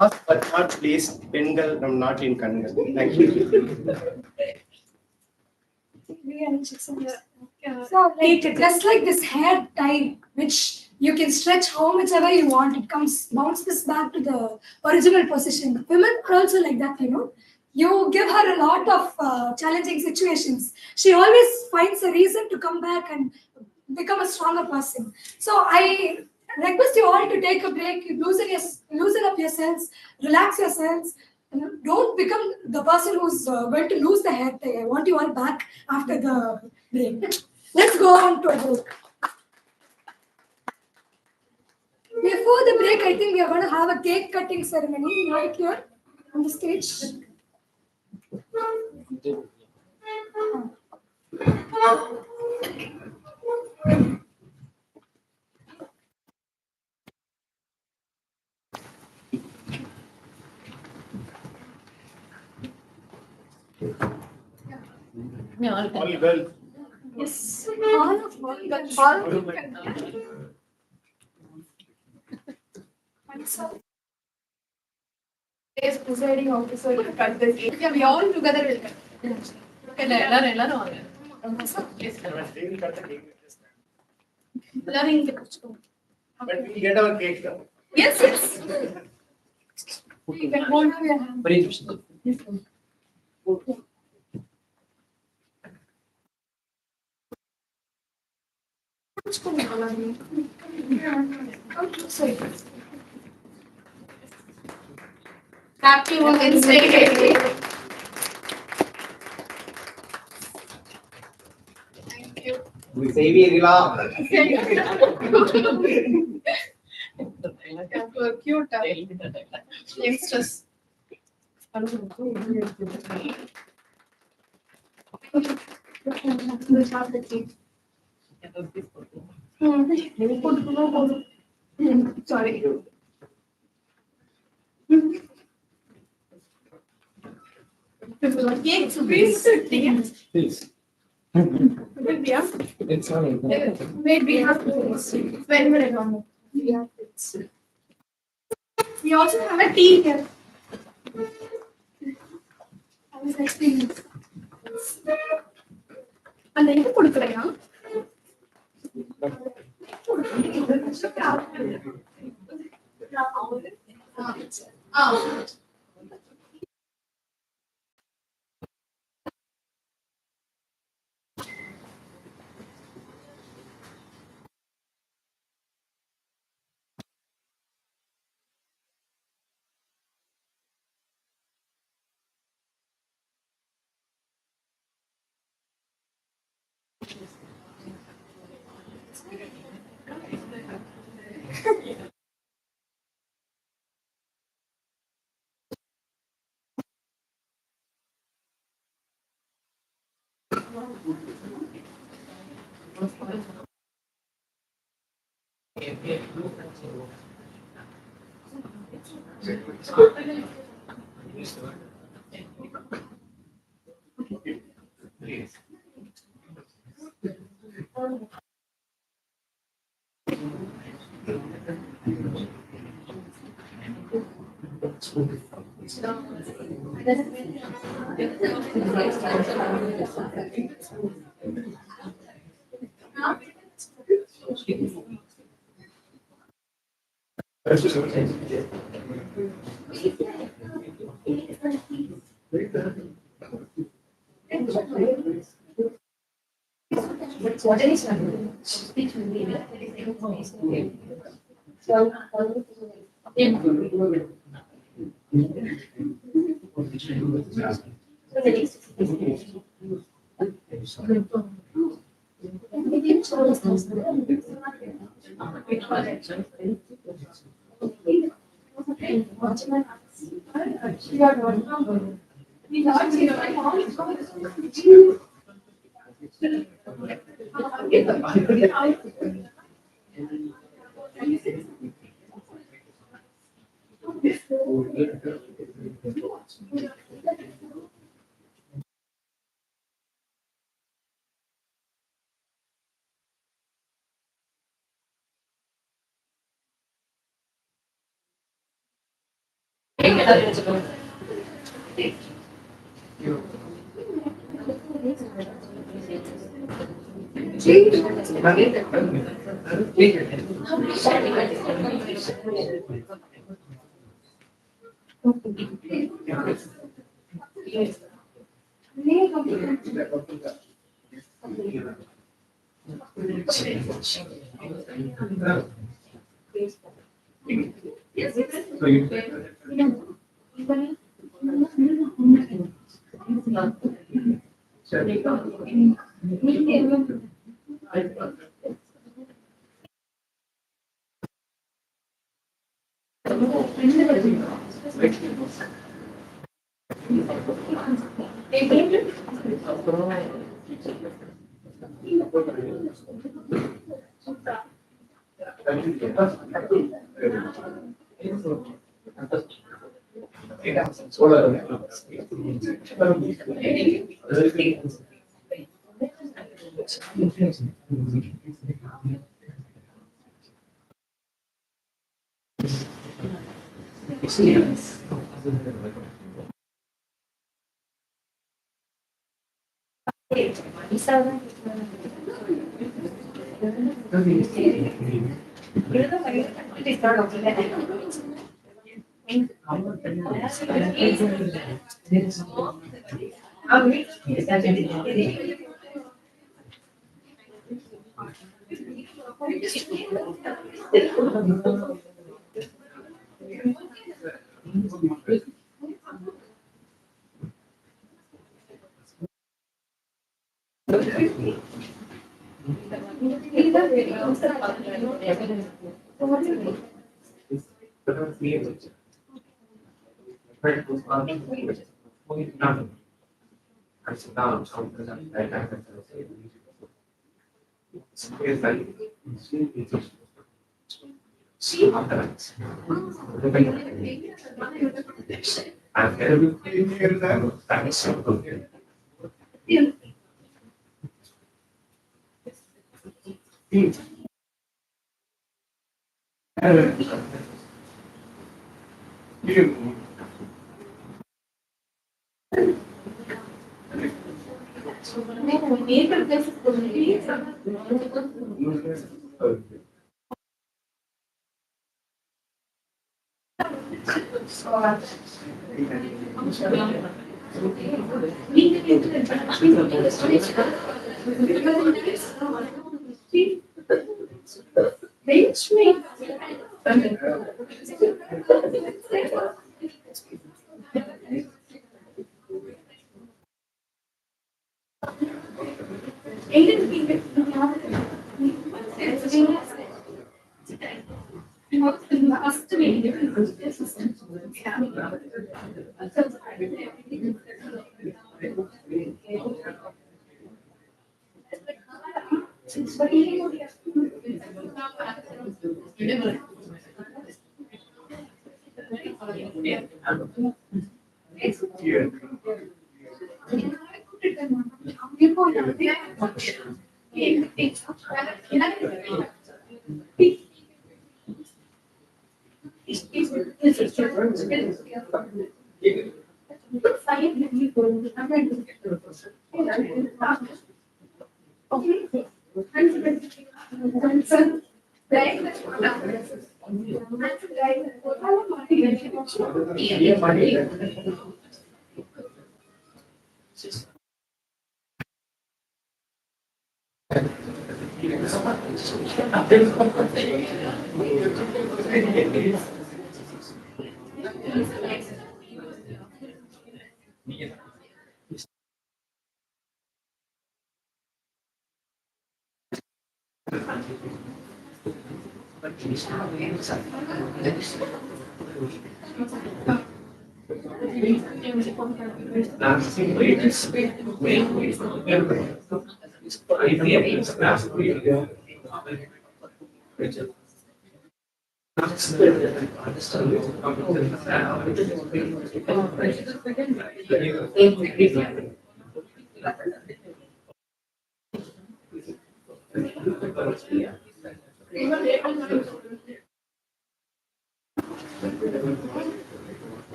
Last but not least, Bengal, I'm not in Kannada. Thank you. So like just like this hair tie, which you can stretch how much ever you want, it comes bounces back to the original position. Women are also like that, you know. You give her a lot of challenging situations. She always finds a reason to come back and become a stronger person. So I request you all to take a break, loosen up yourselves, relax yourselves. Don't become the person who's going to lose the hair tie. I want you all back after the break. Let's go on to a break. Before the break, I think we are going to have a cake cutting ceremony right here on the stage. All well. Yes. All of Is presiding officer to cut this cake. Yeah, we all together will cut. எல்லாரும் வாங்க. They will cut the cake. எல்லாரும் இங்க குடிச்சுக்கோங்க. But we'll get our cake now. Yes, yes. you can hold up your hand. Very interesting. Okay, sorry. Happy Women's Day. Thank you. Cute. Youngsters. Sorry. Yes, please. Please. Yeah. It's on. Wait, we have very minute on. We also have a tea here. I was expecting. அந்த இது கொடுக்கலையா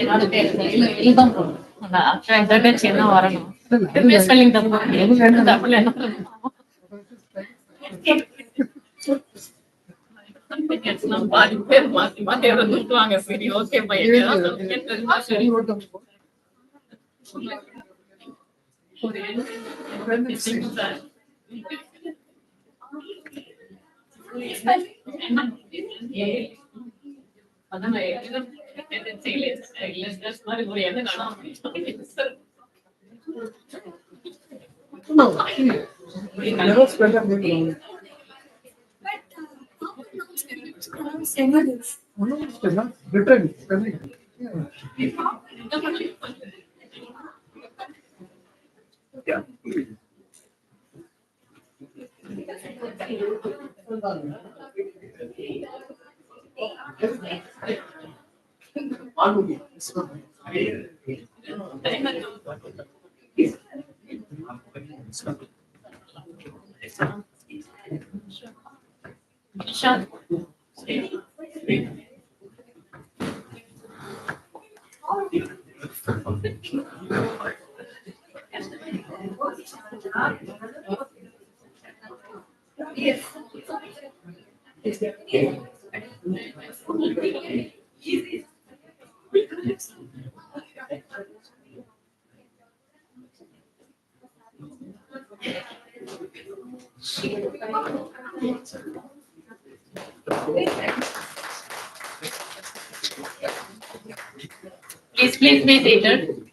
என்னோட பேர் வெளிதான் போகணும். Entertains என்ன வரணும் spelling தப்பு தமிழ் என்ன பாதி பேர் மாத்தி மாத்தி வந்துட்டுவாங்க. சரி ஓகே சரி அதான் மாதிரி ஒரு எண்ணம் காணாம Please be seated.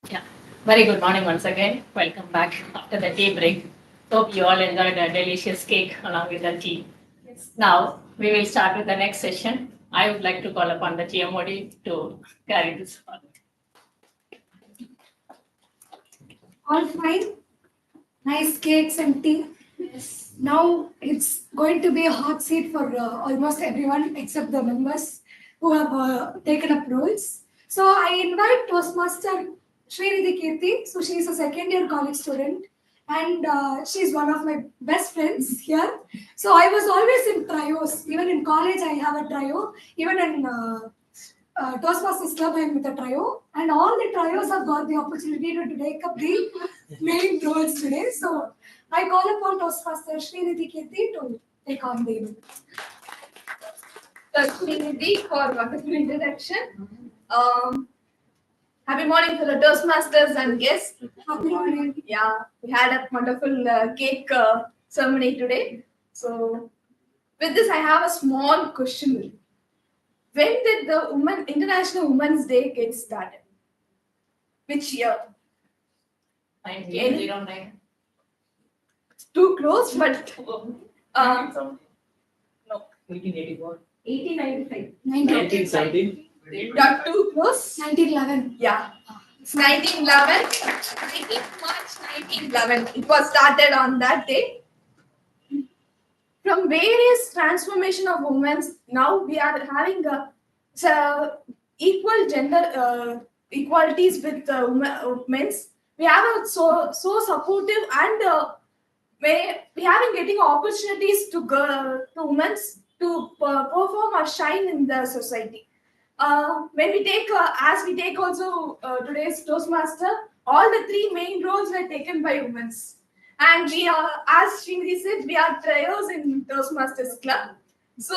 Yeah. Very good morning once again. Welcome back after the tea break. Hope you all enjoyed a delicious cake along with the tea. Now, we will start with the next session. I would like to call upon the GMOD to carry this on. All fine. Nice cakes and tea. Yes. Now it's going to be a hot seat for almost everyone except the members who have taken up roles. So I invite Toastmaster Srinidhi Kirti. So she's a second year college student and she's one of my best friends here. So I was always in trios. Even in college, I have a trio. Even in Toastmasters Club, I'm with a trio. And all the trios have got the opportunity to take up the main roles today. So I call upon Toastmaster Srinidhi Kirti to take on the event. Srinidhi for wonderful introduction. Happy morning for the Toastmasters and guests. Happy morning. Yeah, we had a wonderful cake ceremony today. So, with this, I have a small question. When did the International Women's Day get started? Which year? 1909. It's too close, but No, 1884. 1895. 1917. Not too close. 1911. Yeah. It's 1911. 19th March 1911. It was started on that day. From various transformation of women, now we are having equal gender equalities with men's. We have a so supportive and we have been getting opportunities to women to perform or shine in the society. When we take as we take also today's Toastmaster, all the three main roles were taken by women. And we are, as Srinidhi said, we are trios in Toastmasters Club. So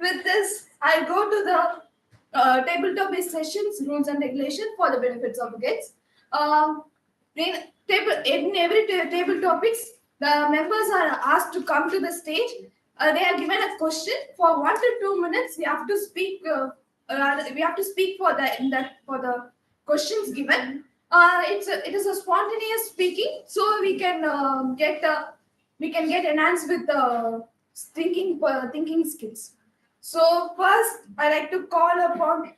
with this, I'll go to the tabletop-based sessions, rules and regulation for the benefits of the guests. In every table topics, the members are asked to come to the stage. They are given a question for 1 to 2 minutes. We have to speak. We have to speak for the questions given. It is a spontaneous speaking, so we can get enhanced with thinking skills. So first, I like to call upon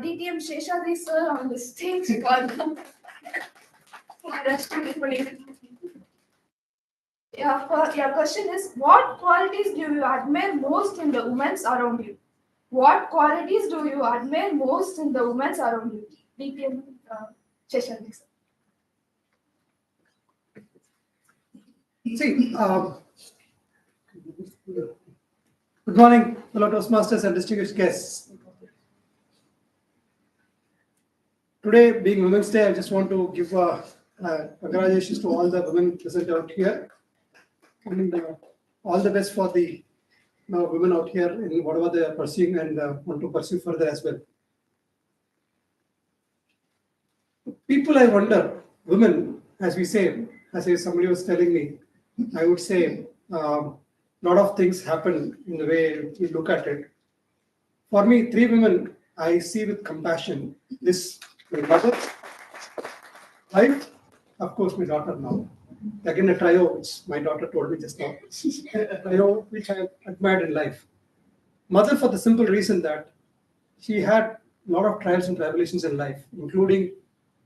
DTM Sheshadri sir on the stage. Your question is, what qualities do you admire most in the women around you? What qualities do you admire most in the women around you? DTM Sheshadri sir. See, good morning, fellow Toastmasters and distinguished guests. Today, being Women's Day, I just want to give congratulations to all the women present out here. And all the best for the women out here in whatever they are pursuing and want to pursue further as well. People, I wonder, women, as we say, as somebody was telling me, I would say a lot of things happen in the way we look at it. For me, three women I see with compassion. This, my mother, wife, of course, my daughter now. Again, a trio, which my daughter told me just now. A trio which I admired in life. Mother, for the simple reason that she had a lot of trials and tribulations in life, including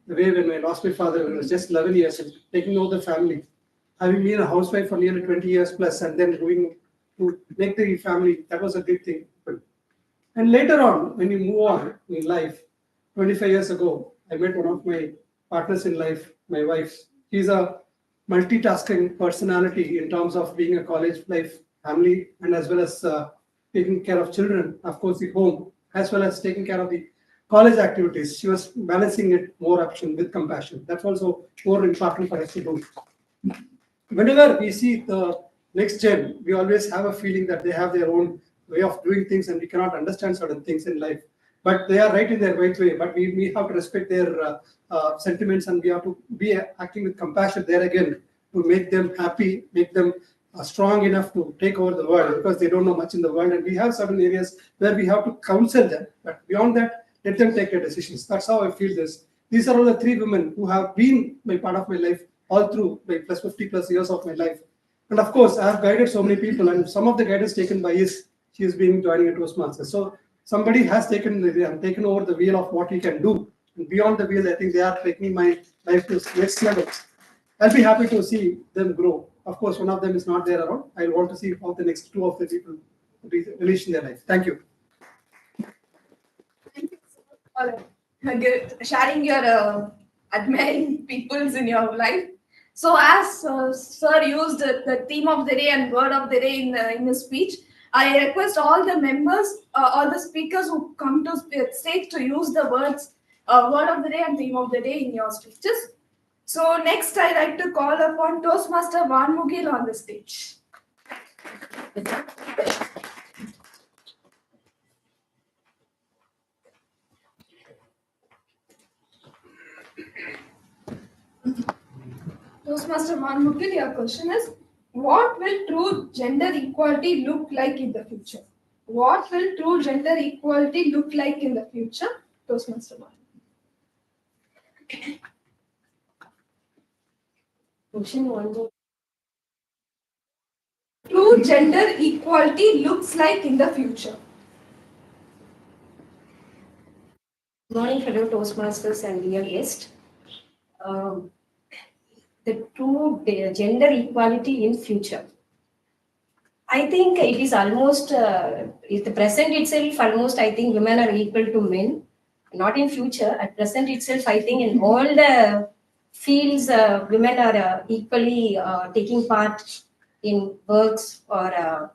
the way when I lost my father when I was just 11 years and taking over the family, having been a housewife for nearly 20 years plus, and then going to make the family, that was a big thing. And later on, when you move on in life, 25 years ago, I met one of my partners in life, my wife. She's a multitasking personality in terms of being a college life, family, and as well as taking care of children, of course, the home, as well as taking care of the college activities. She was balancing it more option with compassion. That's also more important for us to do. Whenever we see the next gen, we always have a feeling that they have their own way of doing things and we cannot understand certain things in life. But they are right in their right way. But we have to respect their sentiments and we have to be acting with compassion there again to make them happy, make them strong enough to take over the world because they don't know much in the world. And we have certain areas where we have to counsel them. But beyond that, let them take their decisions. That's how I feel this. These are all the three women who have been my part of my life all through my plus 50 plus years of my life. And of course, I have guided so many people, and some of the guidance taken by is she's been joining a Toastmasters. So somebody has taken over the wheel of what we can do. And beyond the wheel, I think they are taking my life to next levels. I'll be happy to see them grow. Of course, one of them is not there around. I want to see how the next two of the people release in their life. Thank you. Thank you for sharing your admiring peoples in your life. So, as Sir used the theme of the day and word of the day in his speech, I request all the members, all the speakers who come to stage to use the words word of the day and theme of the day in your speeches. So, next I'd like to call upon Toastmaster Van Mugil on the stage. Toastmaster Van Mugil, your question is, what will true gender equality look like in the future? What will true gender equality look like in the future? Toastmaster Van. Question one. True gender equality looks like in the future. Good morning, fellow Toastmasters and dear guest. The true gender equality in future. I think it is almost, is the present itself, almost I think women are equal to men. Not in future, at present itself, I think in all the fields, women are equally taking part in works or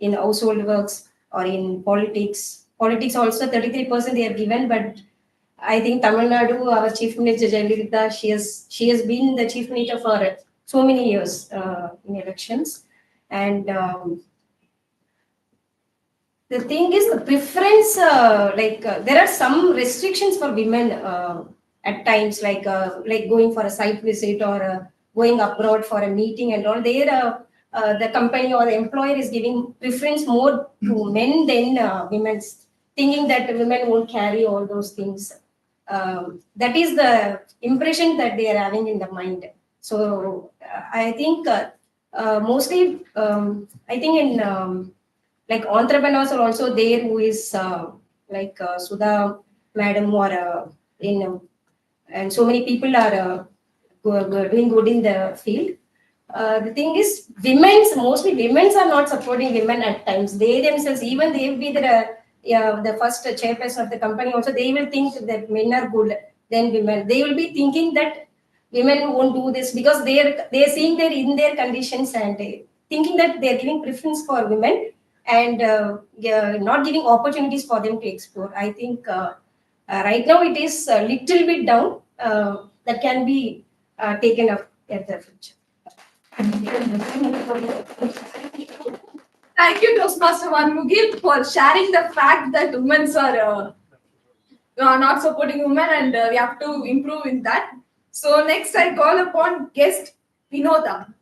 in household works or in politics. Politics also 33% they are given, but I think Tamil Nadu, our Chief Minister Jayalalitha, she has been the Chief Minister for so many years in elections. And the thing is, the preference, there are some restrictions for women at times, like going for a site visit or going abroad for a meeting and all. There, the company or the employer is giving preference more to men than women, thinking that women won't carry all those things. That is the impression that they are having in the mind. So I think mostly, I think in like entrepreneurs are also there who is Sudha madam or and so many people are doing good in the field. The thing is, mostly women's are not supporting women at times. They themselves, even they will be the first chairperson of the company also, they will think that men are good than women. They will be thinking that women won't do this because they're seeing their in their conditions and thinking that they're giving preference for women and not giving opportunities for them to explore. I think right now it is a little bit down. That can be taken up at the future. Thank you, Toastmaster Van Mugil, for sharing the fact that women are not supporting women and we have to improve in that. So next I call upon guest Vinoda.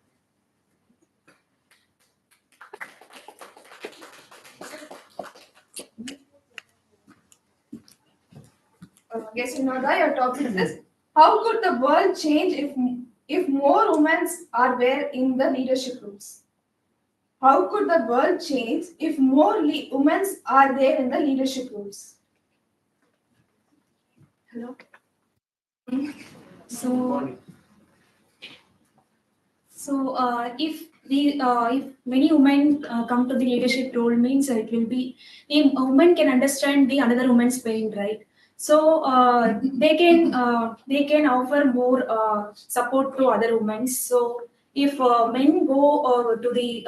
Guest Vinoda, your topic is, how could the world change if more women are there in the leadership roles? How could the world change if more women are there in the leadership roles? Hello. If many women come to the leadership role, means it will be the woman can understand the another woman's pain, right? So they can offer more support to other women. So if men go to the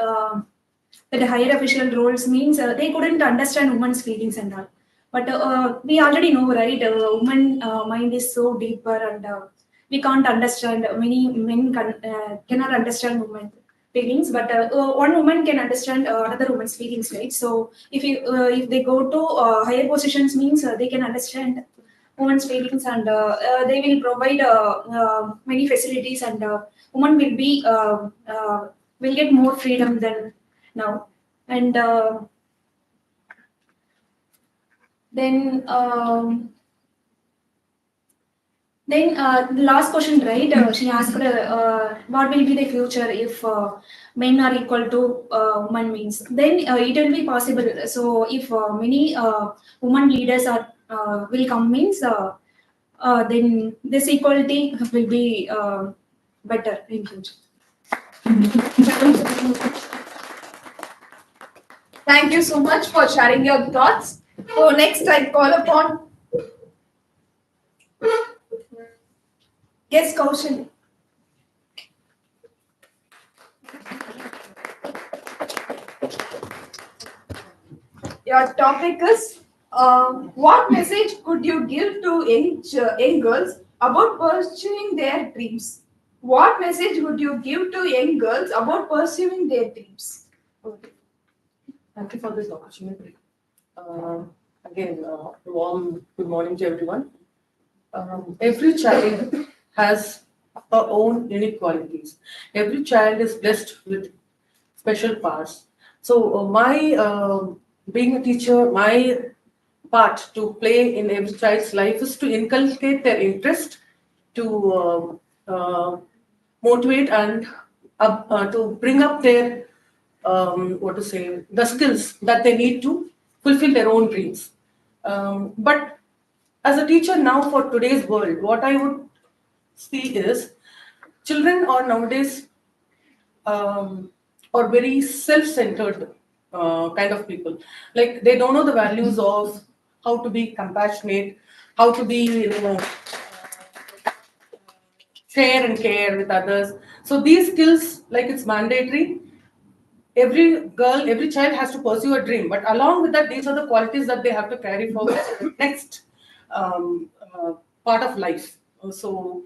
higher official roles, means they couldn't understand women's feelings and all. But we already know, right? Woman mind is so deeper, and we can't understand. Many men cannot understand women feelings, but one woman can understand another woman's feelings, right? So if they go to higher positions, means they can understand women's feelings, and they will provide many facilities, and women will be will get more freedom than now. And then Then the last question, right? She asked, "What will be the future if men are equal to women?" Means then it will be possible. So if many women leaders are will come means, then this equality will be better in future. Thank you so much for sharing your thoughts. So next I call upon guest Kaushal. Your topic is what message could you give to young girls about pursuing their dreams? What message would you give to young girls about pursuing their dreams? Okay. Thank you for this opportunity. Again, warm good morning to everyone. Every child has her own unique qualities. Every child is blessed with special powers. So, being a teacher, my part to play in every child's life is to inculcate their interest, to motivate and to bring up their the skills that they need to fulfill their own dreams. But as a teacher now for today's world, what I would see is children are nowadays are very self-centered kind of people. Like they don't know the values of how to be compassionate, how to be share and care with others. So these skills, like it's mandatory. Every girl, every child has to pursue a dream, but along with that, these are the qualities that they have to carry forward to the next part of life. So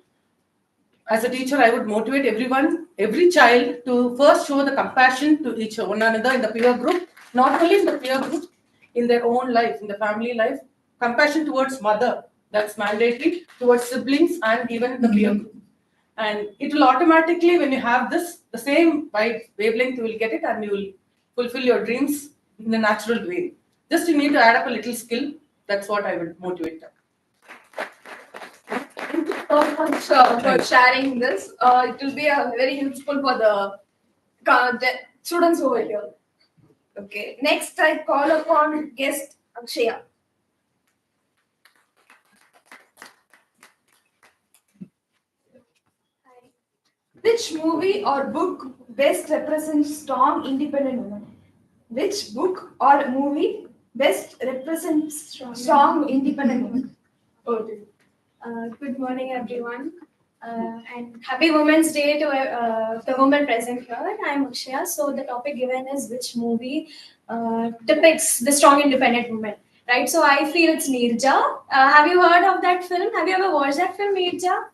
as a teacher, I would motivate everyone, every child to first show the compassion to each one another in the peer group, not only in the peer group, in their own life, in the family life, compassion towards mother, that's mandatory, towards siblings and even the peer group. And it will automatically, when you have this, the same wavelength, you will get it and you will fulfill your dreams in a natural way. Just you need to add up a little skill. That's what I would motivate them. Thank you so much for sharing this. It will be very useful for the students over here. Okay. Next, I call upon guest Akshaya. Which movie or book best represents strong independent women? Which book or movie best represents strong independent women? Okay. Good morning, everyone. And happy Women's Day to the women present here. I'm Akshaya. So the topic given is which movie depicts the strong independent woman, right? So I feel it's Neerja. Have you heard of that film? Have you ever watched that film, Neerja?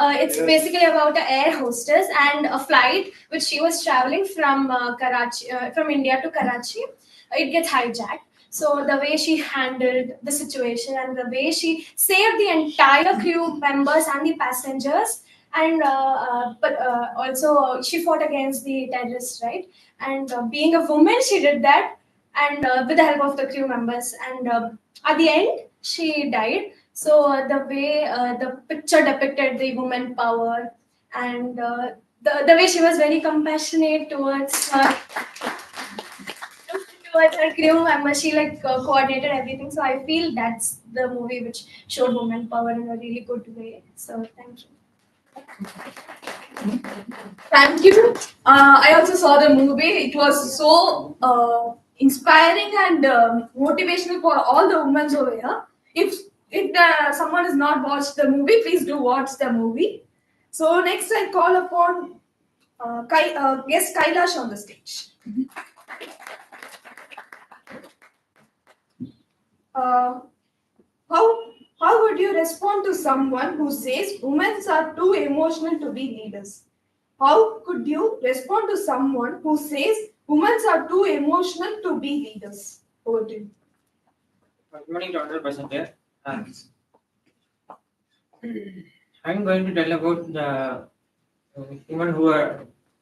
It's basically about an air hostess and a flight which she was traveling from from India to Karachi. It gets hijacked. So the way she handled the situation and the way she saved the entire crew members and the passengers, and but also she fought against the terrorists, right? And being a woman, she did that, and with the help of the crew members. And at the end, she died. So the way the picture depicted the woman power, and the way she was very compassionate towards her crew member, she like coordinated everything. So I feel that's the movie which showed woman power in a really good way. So thank you. Thank you. I also saw the movie. It was so inspiring and motivational for all the women over here. If someone has not watched the movie, please do watch the movie. So next, I call upon guest Kailash on the stage. How would you respond to someone who says women are too emotional to be leaders? How could you respond to someone who says women are too emotional to be leaders? Over to you. Good morning, Dr. Basant. I'm going to tell about the women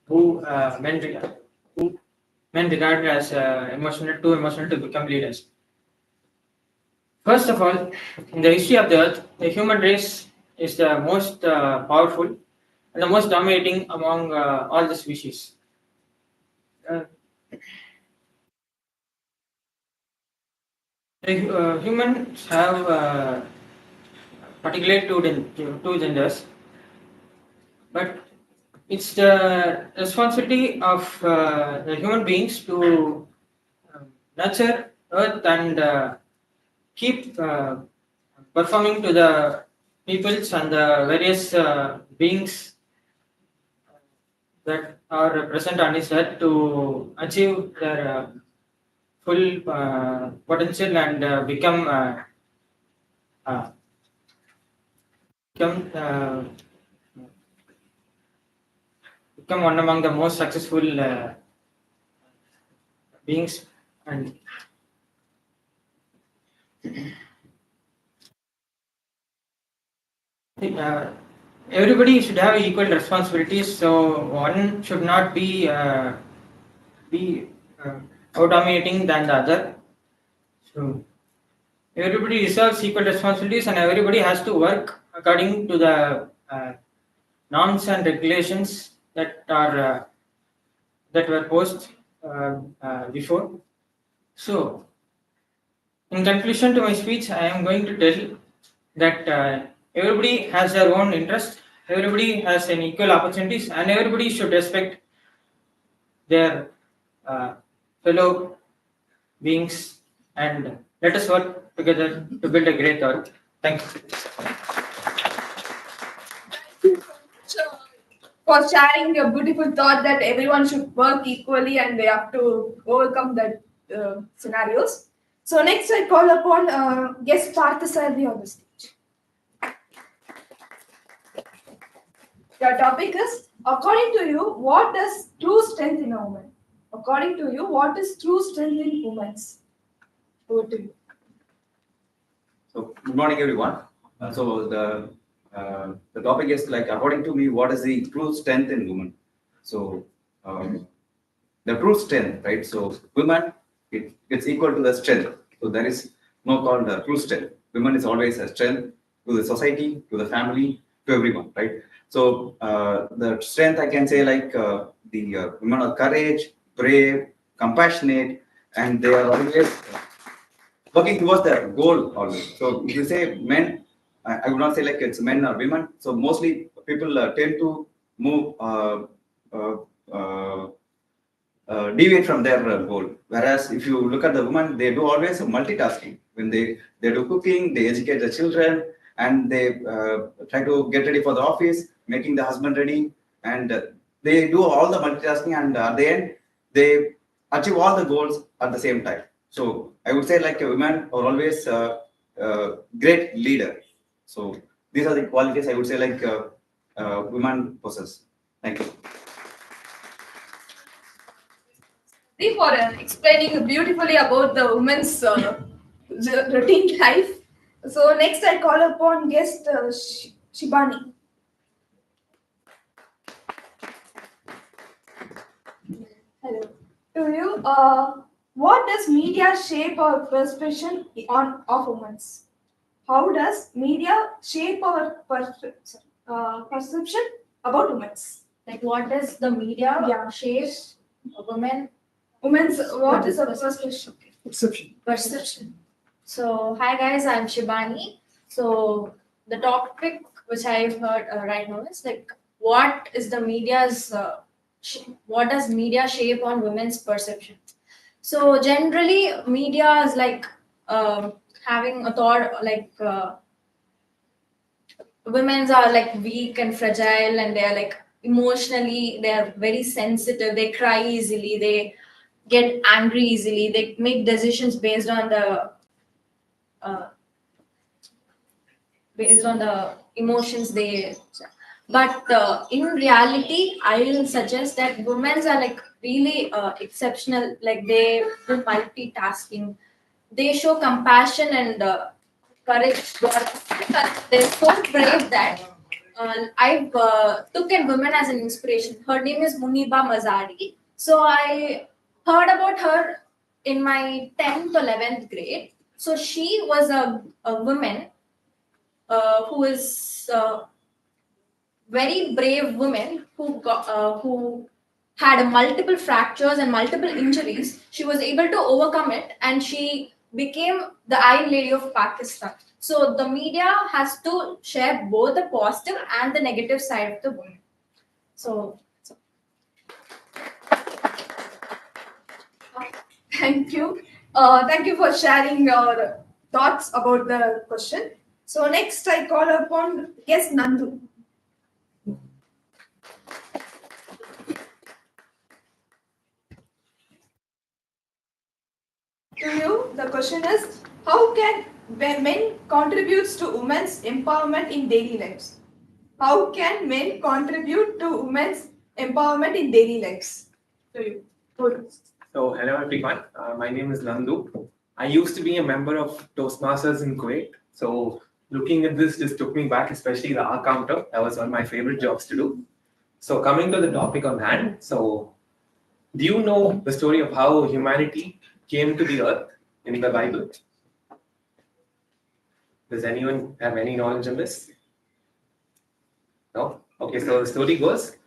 who men regard as too emotional to become leaders. First of all, in the history of the earth, the human race is the most powerful and the most dominating among all the species. Humans have particularly two genders, but it's the responsibility of the human beings to nurture Earth and keep performing to the peoples and the various beings that are present on this earth to achieve their full potential and uh, become become one among the most successful beings. And everybody should have equal responsibilities, so one should not be out dominating than the other. So everybody deserves equal responsibilities, and everybody has to work according to the norms and regulations that were posed before. So, in conclusion to my speech, I am going to tell that everybody has their own interest, everybody has an equal opportunities, and everybody should respect their fellow beings, and let us work together to build a great earth. Thank you. For sharing your beautiful thought that everyone should work equally and they have to overcome that scenarios. So next I call upon guest Parthasarathi on the stage. Your topic is, according to you, what is true strength in a woman? According to you, what is true strength in women? Over to you. So, good morning, everyone. The topic is like, according to me, what is the true strength in women? So, the true strength, right? So, women, it's equal to the strength. So, there is no called true strength. Women is always a strength to the society, to the family, to everyone, right? So, the strength I can say like the women are courage, brave, compassionate, and they are always working towards their goal always. So if you say men, I would not say like it's men or women. So mostly people tend to move uh, uh, deviate from their goal. Whereas if you look at the woman, they do always multitasking. When they do cooking, they educate the children, and they try to get ready for the office, making the husband ready, and they do all the multitasking. And at the end, they achieve all the goals at the same time. So I would say like a women are always great leader. So these are the qualities I would say like women possess. Thank you. For explaining beautifully about the women's routine life. So next I call upon guest Shibani. Hello. To you, what does media shape our perception of women? How does media shape our perception about women? Like, what does the media shape a woman? Women's, what is our perception? Perception. So, hi guys, I'm Shibani. So, the topic which I've heard right now is like, what is the media's, what does media shape on women's perception? So, generally, media is like having a thought like women's are like weak and fragile, and they are like emotionally, they are very sensitive, they cry easily, they get angry easily, they make decisions uh, based on the emotions they. But in reality, I will suggest that women are like really exceptional. Like they do multitasking, they show compassion and courage. They're so brave that I've took a woman as an inspiration. Her name is Muniba Mazari. So I heard about her in my 10th or 11th grade. So she was a woman who is very brave woman who had multiple fractures and multiple injuries. She was able to overcome it, and she became the Iron Lady of Pakistan. So the media has to share both the positive and the negative side of the woman. So Thank you. Thank you for sharing your thoughts about the question. So next I call upon guest Nandu. To you, the question is, how can men contributes to women's empowerment in daily lives? How can men contribute to women's empowerment in daily lives? To you. So, hello everyone. My name is Nandu. I used to be a member of Toastmasters in Kuwait. So, looking at this just took me back, especially the R counter. That was one of my favorite jobs to do. So, coming to the topic on hand. So, do you know the story of how humanity came to the earth in the Bible? Does anyone have any knowledge on this? No? Okay, so the story goes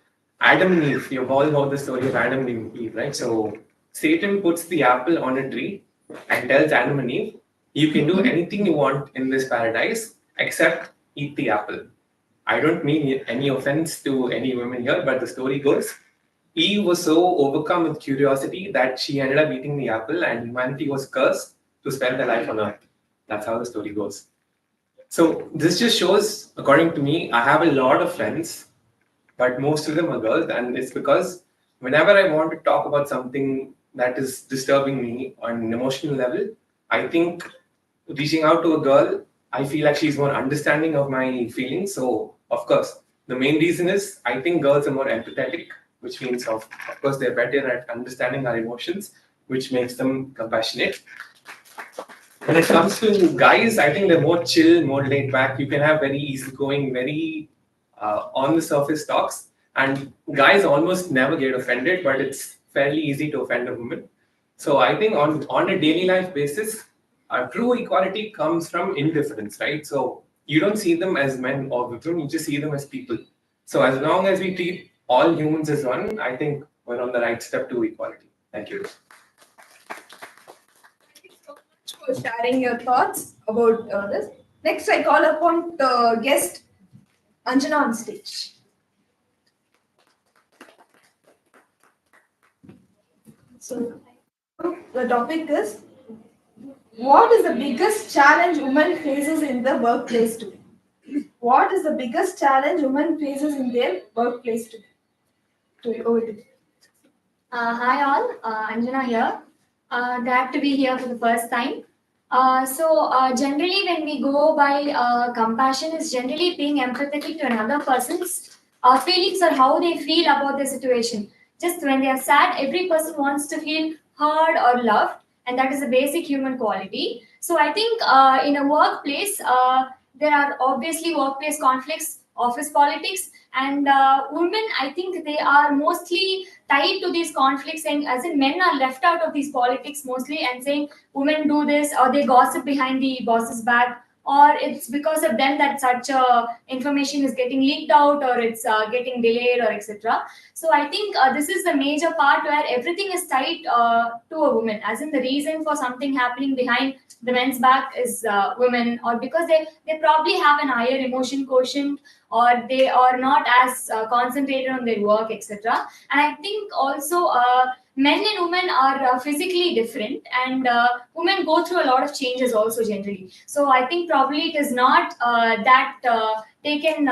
Adam and Eve. You've all heard the story of Adam and Eve, right? So Satan puts the apple on a tree and tells Adam and Eve, you can do anything you want in this paradise except eat the apple. I don't mean any offense to any women here, but the story goes Eve was so overcome with curiosity that she ended up eating the apple, and humanity was cursed to spend their life on earth. That's how the story goes. So this just shows, according to me, I have a lot of friends, but most of them are girls, and it's because whenever I want to talk about something that is disturbing me on an emotional level, I think reaching out to a girl, I feel like she's more understanding of my feelings. So of course, the main reason is I think girls are more empathetic, which means of course they're better at understanding our emotions, which makes them compassionate. When it comes to guys, I think they're more chill, more laid back. You can have very easygoing, very on the surface talks, and guys almost never get offended, but it's fairly easy to offend a woman. So I think on a daily life basis, true equality comes from indifference, right? So you don't see them as men or women, you just see them as people. So as long as we treat all humans as one, I think we're on the right step to equality. Thank you. For sharing your thoughts about this. Next, I call upon the guest Anjana on stage. So, the topic is, what is the biggest challenge women faces in the workplace today? What is the biggest challenge women faces in their workplace today? Over to you. Hi all, Anjana here. Glad to be here for the first time. Generally when we go by compassion is generally being empathetic to another person's feelings or how they feel about the situation. Just when they are sad, every person wants to feel heard or loved, and that is a basic human quality. So I think in a workplace, there are obviously workplace conflicts, office politics, and women, I think they are mostly tied to these conflicts, and as in men are left out of these politics mostly and saying women do this, or they gossip behind the boss's back, or it's because of them that such information is getting leaked out, or it's getting delayed, or etc. So I think this is the major part where everything is tied to a woman, as in the reason for something happening behind the men's back is women, or because they probably have an higher emotion quotient, or they are not as concentrated on their work, etc. And I think also men and women are physically different, and women go through a lot of changes also generally. So I think probably it is not that taken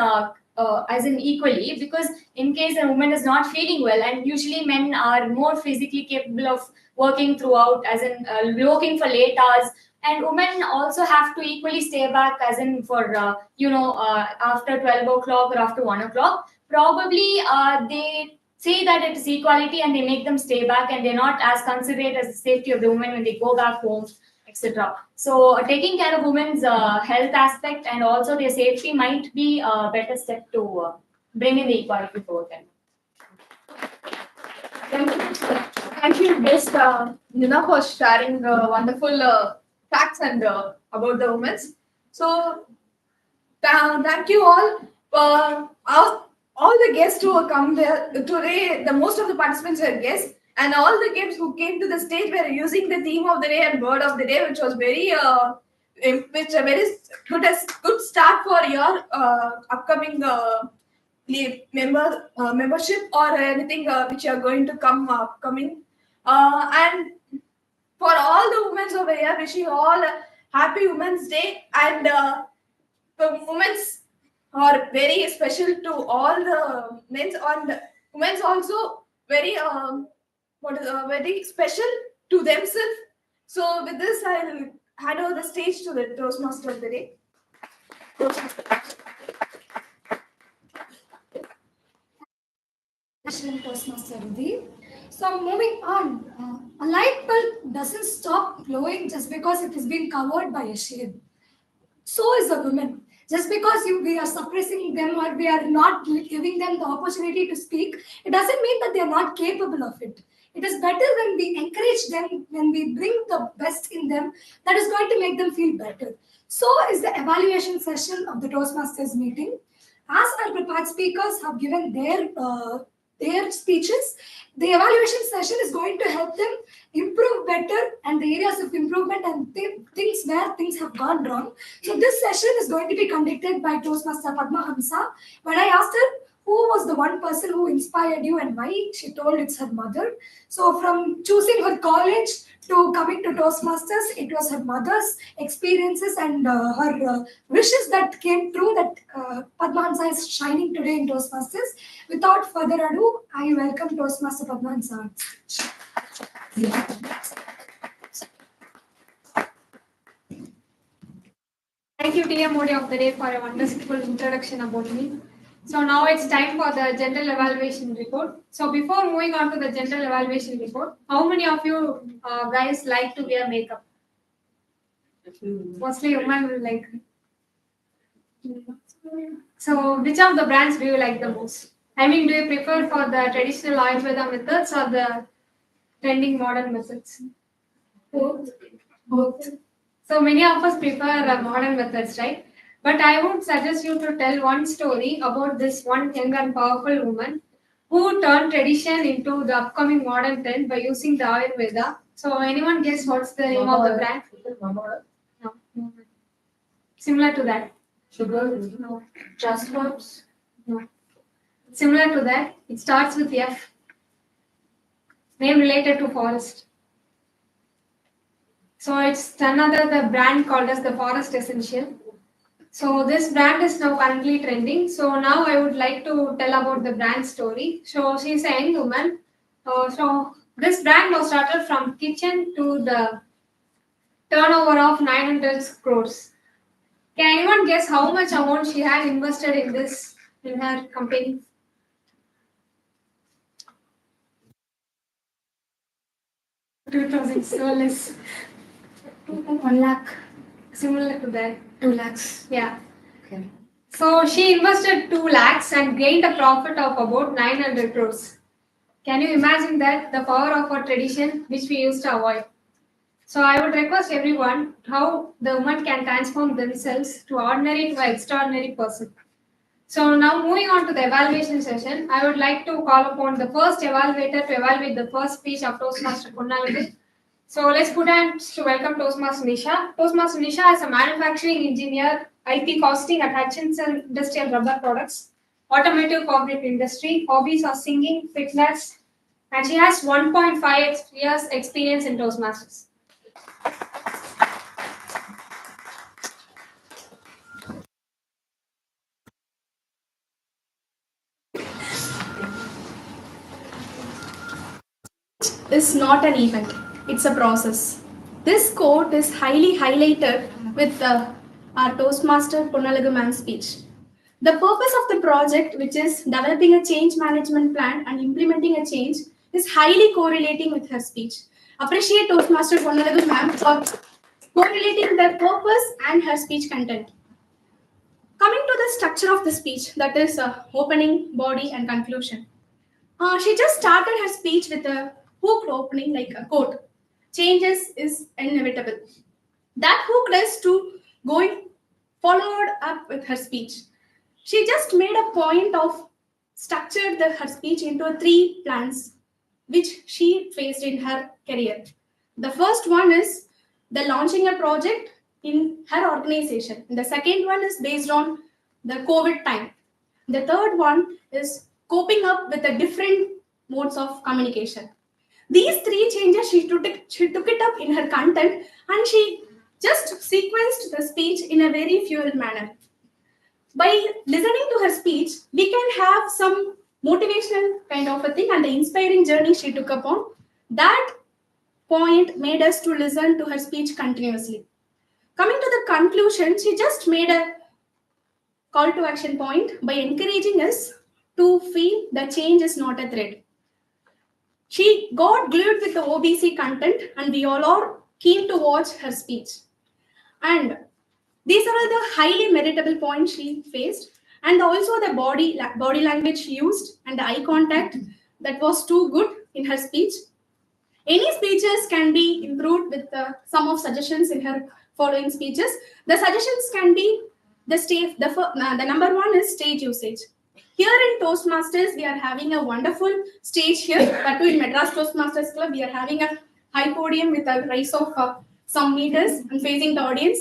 as in equally, because in case a woman is not feeling well, and usually men are more physically capable of working throughout, as in working for late hours, and women also have to equally stay back, as in for after 12 o'clock or after 1 o'clock. Probably they say that it is equality and they make them stay back, and they're not as considerate as the safety of the women when they go back home, etc. So taking care of women's health aspect and also their safety might be a better step to bring in the equality for them. Thank you, guest Nina, for sharing wonderful facts and about the women. So Thank you all. All the guests who have come there today, the most of the participants were guests, and all the guests who came to the stage were using the theme of the day and word of the day, which was which a very good start for your upcoming membership or anything which you are going to come upcoming. And for all the women over here, wishing you all a happy Women's Day and. The women's are very special to all the men's and women's also very very special to themselves. So with this, I'll hand over the stage to the Toastmaster of the day. Toastmaster Riddhi. So moving on, a light bulb doesn't stop glowing just because it is being covered by a shade. So is a woman. Just because we are suppressing them or we are not giving them the opportunity to speak, it doesn't mean that they are not capable of it. It is better when we encourage them, when we bring the best in them, that is going to make them feel better. So is the evaluation session of the Toastmasters meeting. As our prepared speakers have given their speeches, the evaluation session is going to help them improve better and the areas of improvement and things where things have gone wrong. So this session is going to be conducted by Toastmaster Padma Hamsa. When I asked her who was the one person who inspired you and why, she told it's her mother. So from choosing her college to coming to Toastmasters, it was her mother's experiences and her wishes that came true that Padma Hamsa is shining today in Toastmasters. Without further ado, I welcome Toastmaster Padma Hamsa. Thank you, TM Modi of the Day, for a wonderful introduction about me. So now it's time for the general evaluation report. So before moving on to the general evaluation report, how many of you guys like to wear makeup? Mostly women will like. So which of the brands do you like the most? I mean, do you prefer for the traditional Ayurveda methods or the trending modern methods? Both. Both. So many of us prefer modern methods, right? But I would suggest you to tell one story about this one young and powerful woman who turned tradition into the upcoming modern trend by using the Ayurveda. So anyone guess what's the name of the brand? No. Similar to that. Sugar? No. Just herbs? No. Similar to that, it starts with F. Name related to forest. So it's another the brand called as the Forest Essential. So this brand is now currently trending. So now I would like to tell about the brand story. So she's a young woman. So this brand was started from kitchen to the turnover of 900 crores. Can anyone guess how much amount she had invested in this in her company? $2,000, so less. 1 lakh. Similar to that. 2 lakhs. Yeah. Okay. So she invested 2 lakhs and gained a profit of about 900 crores. Can you imagine that? The power of our tradition, which we used to avoid. So I would request everyone how the woman can transform themselves to ordinary to extraordinary person. So now moving on to the evaluation session, I would like to call upon the first evaluator to evaluate the first speech of Toastmaster Punnalagi. So let's put hands to welcome Toastmaster Nisha. Toastmaster Nisha is a manufacturing engineer, IP costing at Hutchinson Industrial Rubber Products, automotive corporate industry, hobbies are singing, fitness, and she has 1.5 years experience in Toastmasters. Is not an event, it's a process. This quote is highly highlighted with our Toastmaster Punnalagu ma'am speech. The purpose of the project, which is developing a change management plan and implementing a change, is highly correlating with her speech. Appreciate Toastmaster Punnalagu ma'am for correlating the purpose and her speech content. Coming to the structure of the speech, that is opening, body, and conclusion. She just started her speech with a hook opening, like a quote. Changes is inevitable. That hook is to going followed up with her speech. She just made a point of structured her speech into 3 plans which she faced in her career. The first one is the launching a project in her organization. The second one is based on the COVID time. The third one is coping up with the different modes of communication. These 3 changes, she took it up in her content, and she just sequenced the speech in a very fluid manner. By listening to her speech, we can have some motivational kind of a thing, and the inspiring journey she took upon. That point made us to listen to her speech continuously. Coming to the conclusion, she just made a call to action point by encouraging us to feel the change is not a threat. She got glued with the OBC content, and we all are keen to watch her speech. And these are all the highly meritable points she faced, and also the body language she used and the eye contact that was too good in her speech. Any speeches can be improved with some of suggestions in her following speeches. The suggestions can be the number 1 is stage usage. Here in Toastmasters, we are having a wonderful stage here, but in Madras Toastmasters Club, we are having a high podium with a rise of some meters and facing the audience.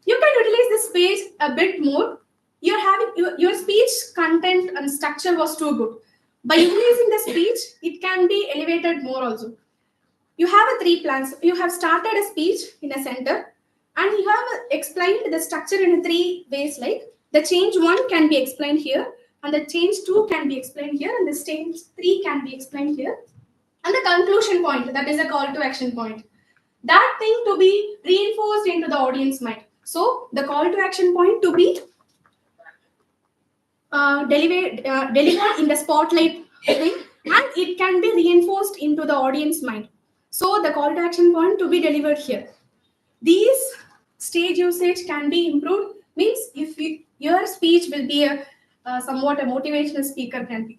You can utilize this space a bit more. You're having your speech content and structure was too good. By utilizing the speech, it can be elevated more also. You have 3 plans. You have started a speech in a center, and you have explained the structure in 3 ways, like the change 1 can be explained here, and the change 2 can be explained here, and the change 3 can be explained here. And the conclusion point, that is a call to action point. That thing to be reinforced into the audience mind. So the call to action point to be delivered in the spotlight thing, and it can be reinforced into the audience mind. So the call to action point to be delivered here. These stage usage can be improved, means if your speech will be somewhat a motivational speaker can be.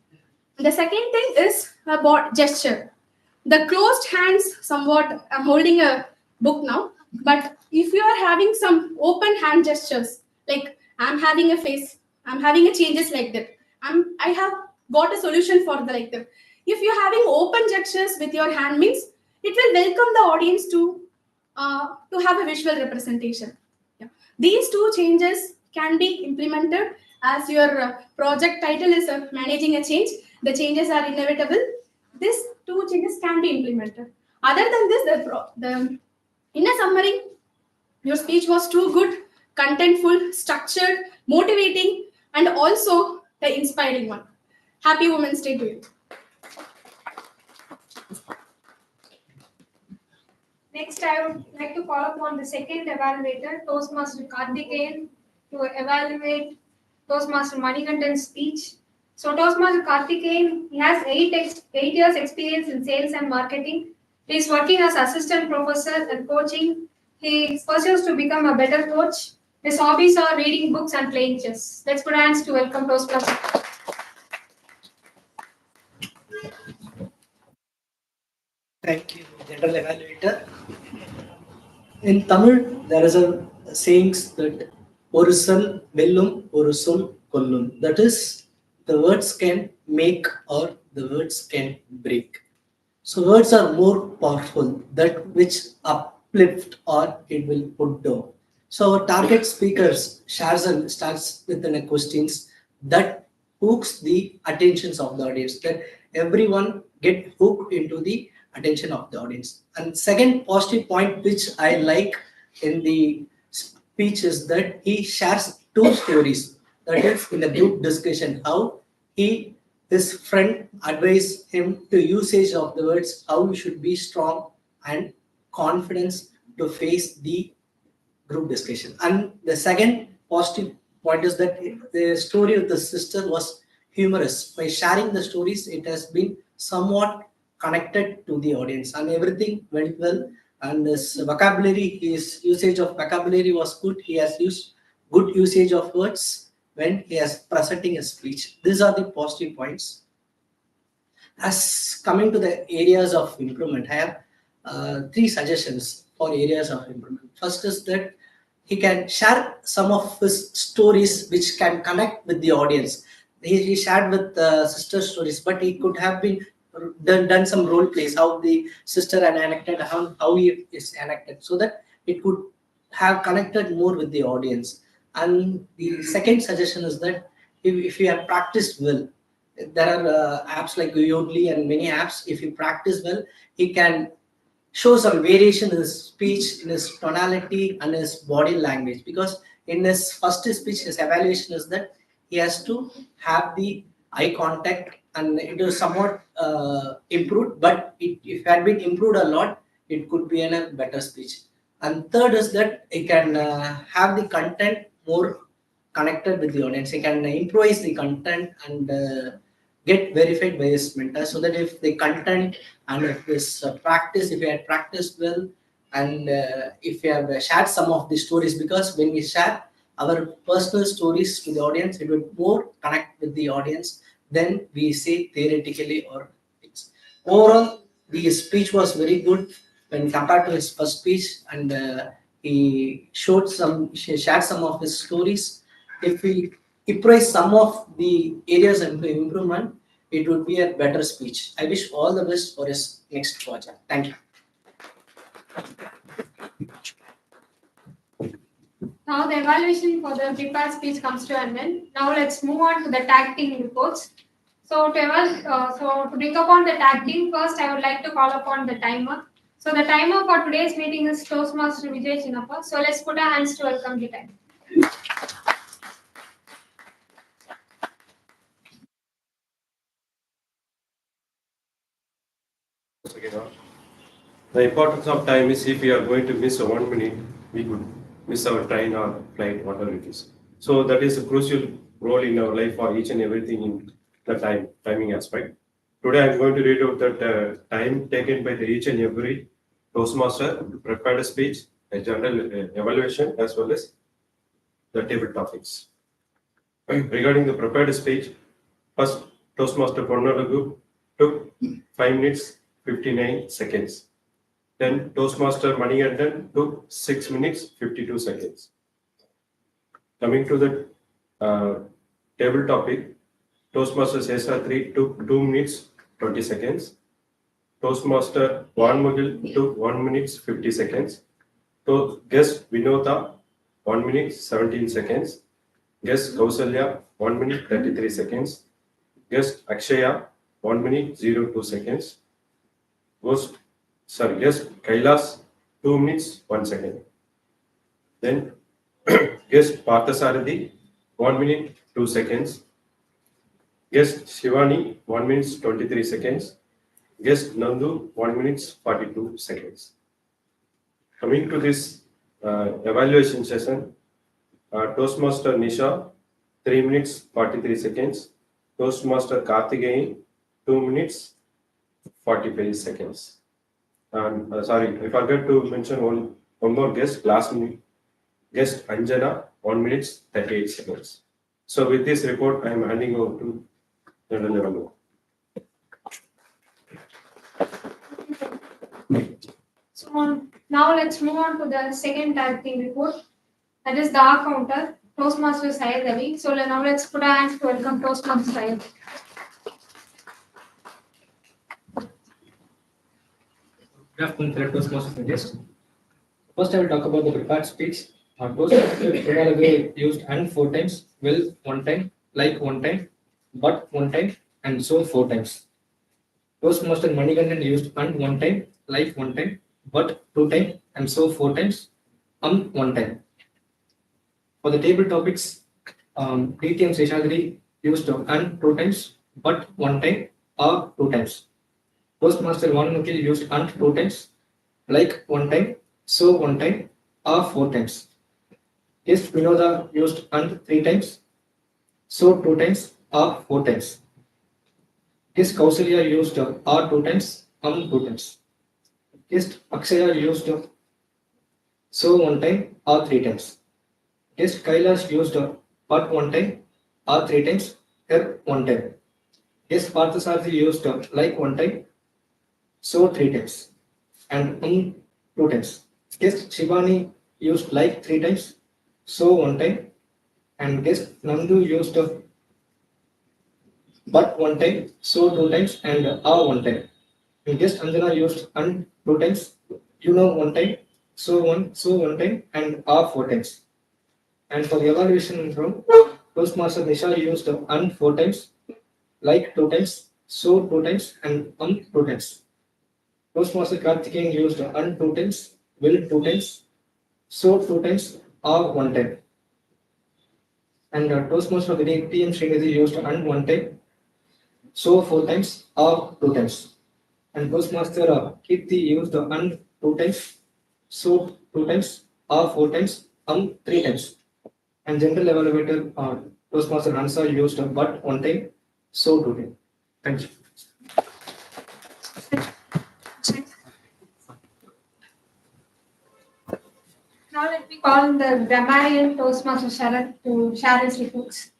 The second thing is about gesture. The closed hands, somewhat, I'm holding a book now, but if you are having some open hand gestures, like I'm having a face, I'm having a changes like that, I have got a solution for the like that. If you're having open gestures with your hand, means it will welcome the audience to have a visual representation. Yeah. These 2 changes can be implemented as your project title is managing a change. The changes are inevitable. These 2 changes can be implemented. Other than this, in a summary, your speech was too good, contentful, structured, motivating, and also the inspiring one. Happy Women's Day to you. Next, I would like to call upon the second evaluator, Toastmaster Karthikeyan, to evaluate Toastmaster Manikandan's speech. So Toastmaster Karthikeyan, he has 8 years experience in sales and marketing. He is working as assistant professor and coaching. He pursues to become a better coach. His hobbies are reading books and playing chess. Let's put hands to welcome Toastmaster. Thank you, General Evaluator. In Tamil, there is a sayings that ஒரு சொல் வெல்லும் ஒரு சொல் கொல்லும். That is, the words can make or the words can break. So words are more powerful, that which uplift or it will put down. So our target speakers starts with the questions that hooks the attentions of the audience, that everyone get hooked into the attention of the audience. And second positive point which I like in the speech is that he shares 2 stories. That is, in the group discussion, how his friend advised him to usage of the words, how he should be strong and confidence to face the group discussion. And the second positive point is that the story of the sister was humorous. By sharing the stories, it has been somewhat connected to the audience, and everything went well. And his vocabulary, his usage of vocabulary was good. He has used good usage of words when he is presenting a speech. These are the positive points. As coming to the areas of improvement, I have 3 suggestions for areas of improvement. First is that he can share some of his stories which can connect with the audience. He shared with sister stories, but he could have been done some role plays, how the sister and enacted, how he is enacted, so that it could have connected more with the audience. And the second suggestion is that if you have practiced well, there are apps like Yodlee and many apps. If you practice well, he can show some variation in his speech, in his tonality, and his body language. Because in his first speech, his evaluation is that he has to have the eye contact, and it is somewhat improved. But if it had been improved a lot, it could be in a better speech. And third is that he can have the content more connected with the audience. He can improvise the content and get verified by his mentor, so that if the content and if this practice, if you had practiced well, and if you have shared some of the stories, because when we share our personal stories to the audience, it would more connect with the audience than we say theoretically or things. Overall, the speech was very good when compared to his first speech, and he shared some of his stories. If we improvise some of the areas of improvement, it would be a better speech. I wish all the best for his next project. Thank you. Now the evaluation for the prepared speech comes to an end. Now let's move on to the tag team reports. So to bring upon the tag team, first I would like to call upon the timer. So the timer for today's meeting is Toastmaster Vijay Chinappa. So let's put our hands to welcome the timer. The importance of time is, if we are going to miss 1 minute, we could miss our train or flight, whatever it is. So that is a crucial role in our life for each and everything in the timing aspect. Today I am going to read out that time taken by each and every Toastmaster, prepared a speech, a general evaluation, as well as the table topics. Regarding the prepared speech, first Toastmaster Pornalagu took 5 minutes 59 seconds. Then Toastmaster Manigandan took 6 minutes 52 seconds. Coming to the table topic, Toastmaster Sesatri took 2 minutes 20 seconds. Toastmaster Vanmugil took 1 minute 50 seconds. Guest Vinota 1 minute 17 seconds. Guest Kausalya 1 minute 33 seconds. Guest Akshaya 1 minute 02 seconds. Guest Kailas 2 minutes 1 second. Then guest Parthasarathi 1 minute 2 seconds. Guest Shivani 1 minute 23 seconds. Guest Nandu 1 minute 42 seconds. Coming to this evaluation session, Toastmaster Nisha 3 minutes 43 seconds. Toastmaster Karthikeyan 2 minutes 45 seconds. And sorry, I forgot to mention one more guest, last minute. Guest Anjana 1 minute 38 seconds. So with this report, I am handing over to General Level. So now let's move on to the second tag team report. That is the R counter, Toastmaster Syed Ravi. So now let's put our hands to welcome Toastmaster Syed. Good afternoon, fellow Toastmasters and guests. First, I will talk about the prepared speech. Toastmaster Pornalagu used and 4 times, well 1 time, like 1 time, but 1 time, and so 4 times. Toastmaster Manigandan used and 1 time, like 1 time, but 2 times, and so 4 times, 1 time. For the table topics, DTM Seshadri used and 2 times, but 1 time, or 2 times. Toastmaster Vanmukil used and 2 times, like 1 time, so 1 time, or 4 times. Guest Vinoda used and 3 times, so 2 times, or 4 times. Guest Kausalya used or 2 times, 2 times. Guest Akshaya used so 1 time, or 3 times. Guest Kailash used but 1 time, or 3 times, 1 time. Guest Parthasarathi used like 1 time, so 3 times, and 2 times. Guest Shivani used like 3 times, so one time, and guest Nandu used but one time, so two times, and one time. And guest Anjana used and two times, one time, so one time, and four times. And for the evaluation room, Toastmaster Nisha used and four times, like two times, so two times, and two times. Toastmaster Karthikeyan used and two times, will two times, so two times, one time. And Toastmaster of the day, TM Srinidhi used and one time, so four times, two times. And Toastmaster Kirti used and two times, so two times, four times, three times. And general evaluator Toastmaster Hansa used but one time, so two times. Thank you. Now let me call the grammarian Toastmaster Sharat to share his reports.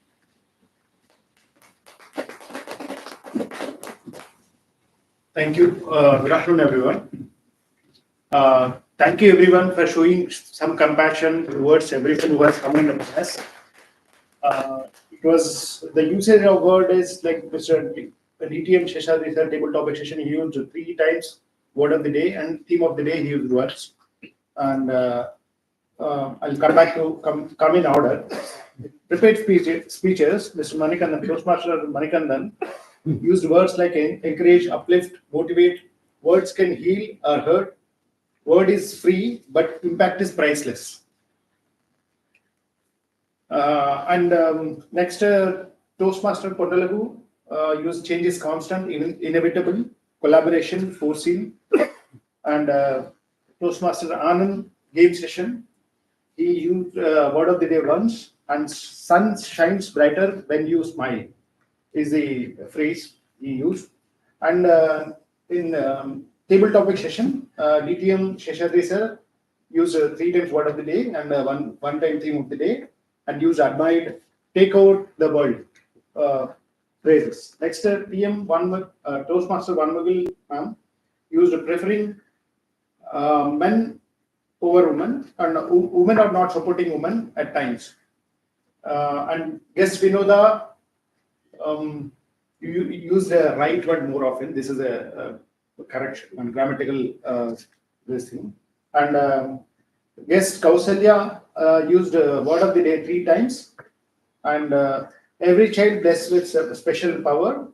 Thank you. Good afternoon, everyone. Thank you, everyone, for showing some compassion towards everyone who has come in the class. It was the usage of word is like Mr. DTM Sheshadri sir, table topic session. He used 3 times word of the day and theme of the day. He used words, and I'll come back to come in order. Prepared speeches. Mr. Manikandan, Toastmaster Manikandan, used words like encourage, uplift, motivate. Words can heal or hurt. Word is free, but impact is priceless. Next, Toastmaster Kodalagu used change is constant, inevitable, collaboration, foreseen. And Toastmaster Anand game session, he used word of the day once, and sun shines brighter when you smile, is the phrase he used. And in table topic session, DTM Sheshadri sir used 3 times word of the day and one time theme of the day, and used admired, take out the world phrases. Next, TM Toastmaster Vanmugil used preferring men over women, and women are not supporting women at times. And guest Vinoda you use the right word more often. This is a correction and grammatical this thing. And guest Kausalya used word of the day 3 times. And every child blessed with special power,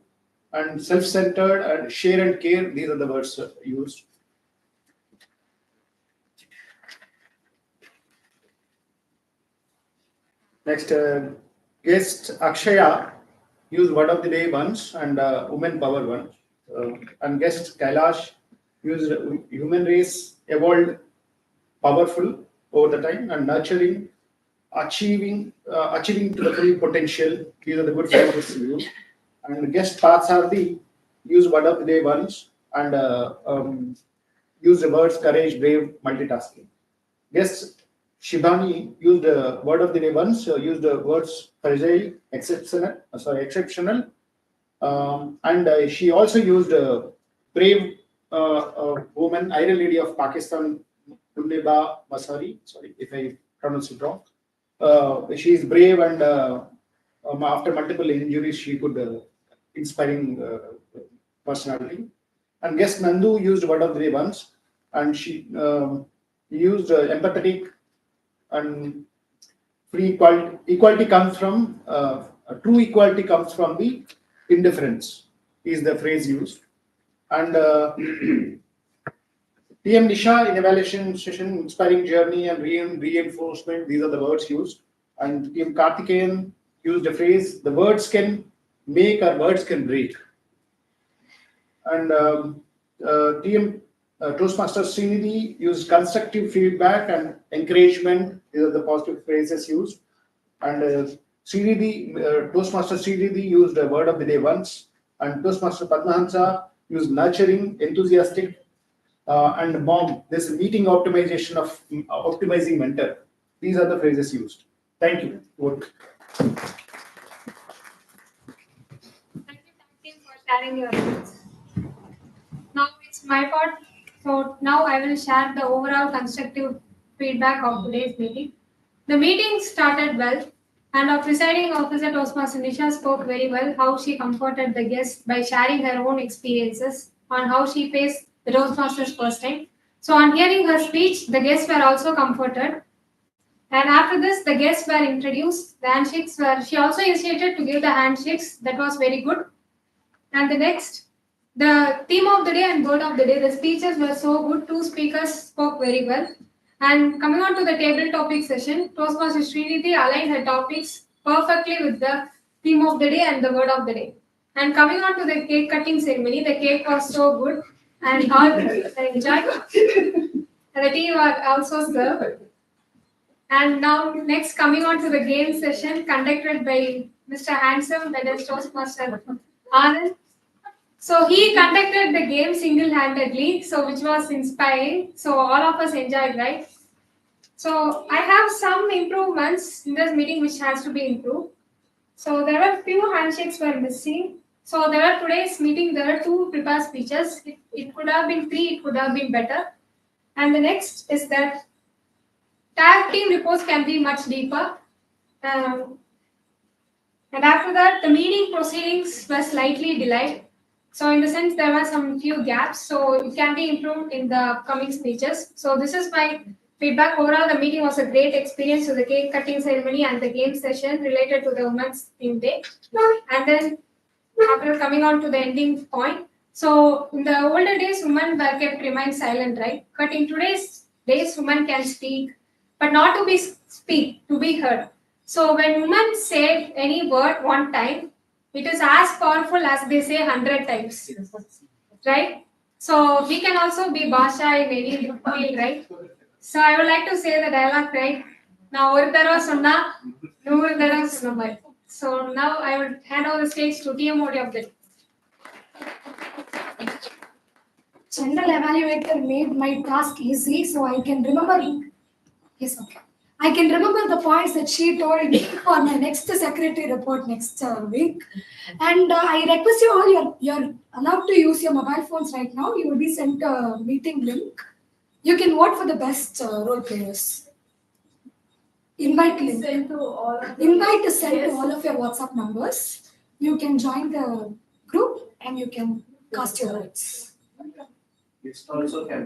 and self-centered and share and care. These are the words used. Next, guest Akshaya used word of the day once and women power once. And guest Kailash used human race evolved powerful over the time and nurturing, achieving to the full potential. These are the good phrases used. And guest Patsarthi used word of the day once and used the words courage, brave, multitasking. Guest Shibani used the word of the day once, used the words fragile, exceptional. And she also used brave woman, Iron Lady of Pakistan, Tuleba Masari. Sorry if I pronounce it wrong. She is brave, and after multiple injuries, she could inspiring personality. And guest Nandu used word of the day once, and she used empathetic and free equality. Equality comes from true equality comes from the indifference, is the phrase used. And TM Nisha in evaluation session, inspiring journey and reinforcement. These are the words used. And TM Karthikeyan used the phrase, the words can make or words can break. And TM Toastmaster Srinidhi used constructive feedback and encouragement. These are the positive phrases used. And Toastmaster Srinidhi used a word of the day once. And Toastmaster Padmahansa used nurturing, enthusiastic, and mom. This meeting optimization of optimizing mentor. These are the phrases used. Thank you. Thank you for sharing your thoughts. Now it's my part. So now I will share the overall constructive feedback of today's meeting. The meeting started well, and our presiding officer Toastmaster Nisha spoke very well how she comforted the guests by sharing her own experiences on how she faced the Toastmasters first time. So, on hearing her speech, the guests were also comforted. And after this, the guests were introduced. The handshakes were, she also initiated to give the handshakes. That was very good. And the next, the theme of the day and word of the day, the speeches were so good. Two speakers spoke very well. And coming on to the table topic session, Toastmaster Srinidhi aligned her topics perfectly with the theme of the day and the word of the day. And coming on to the cake cutting ceremony, the cake was so good and all enjoyed. And the tea was also served. And now, next, coming on to the game session conducted by Mr. Handsome, that is Toastmaster Anand. So he conducted the game single-handedly, so which was inspiring. So all of us enjoyed, right? So I have some improvements in this meeting which has to be improved. So there were few handshakes were missing. So there were today's meeting, there were two prepared speeches. It could have been three, it could have been better. And the next is that tag team reports can be much deeper. And after that, the meeting proceedings were slightly delayed. So in the sense, there were some few gaps. So it can be improved in the upcoming speeches. So this is my feedback. Overall, the meeting was a great experience to the cake cutting ceremony and the game session related to the Women's Team Day. And then after coming on to the ending point, so in the older days, women were kept remain silent, right? But in today's days, women can speak, but not to be speak, to be heard. So when women say any word one time, it is as powerful as they say 100 times, right? So we can also be Basha in any field, right? So I would like to say the dialogue, right? Now, ஒரு தடவை சொன்னா நூறு தடவை சொன்ன மாதிரி. So now I will hand over the stage to TMOD of the. General evaluator made my task easy, so I can remember. Yes, okay. I can remember the points that she told me for my next secretary report next week. And I request you all, you're allowed to use your mobile phones right now. You will be sent a meeting link. You can vote for the best role players. Invite link. Invite is sent to all of your WhatsApp numbers. You can join the group and you can cast your votes. Guests also can.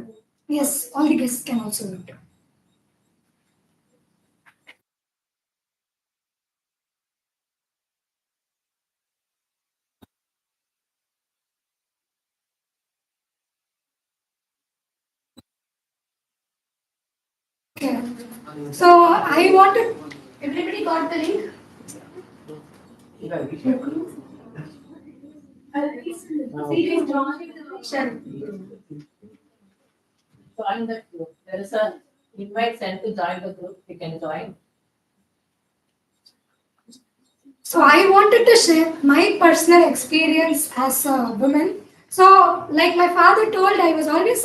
Yes, all the guests can also vote. Okay. So I wanted. Everybody got the link? Join the group. There is a invite sent to join the group. You can join. So I wanted to share my personal experience as a woman. So, like my father told, I was always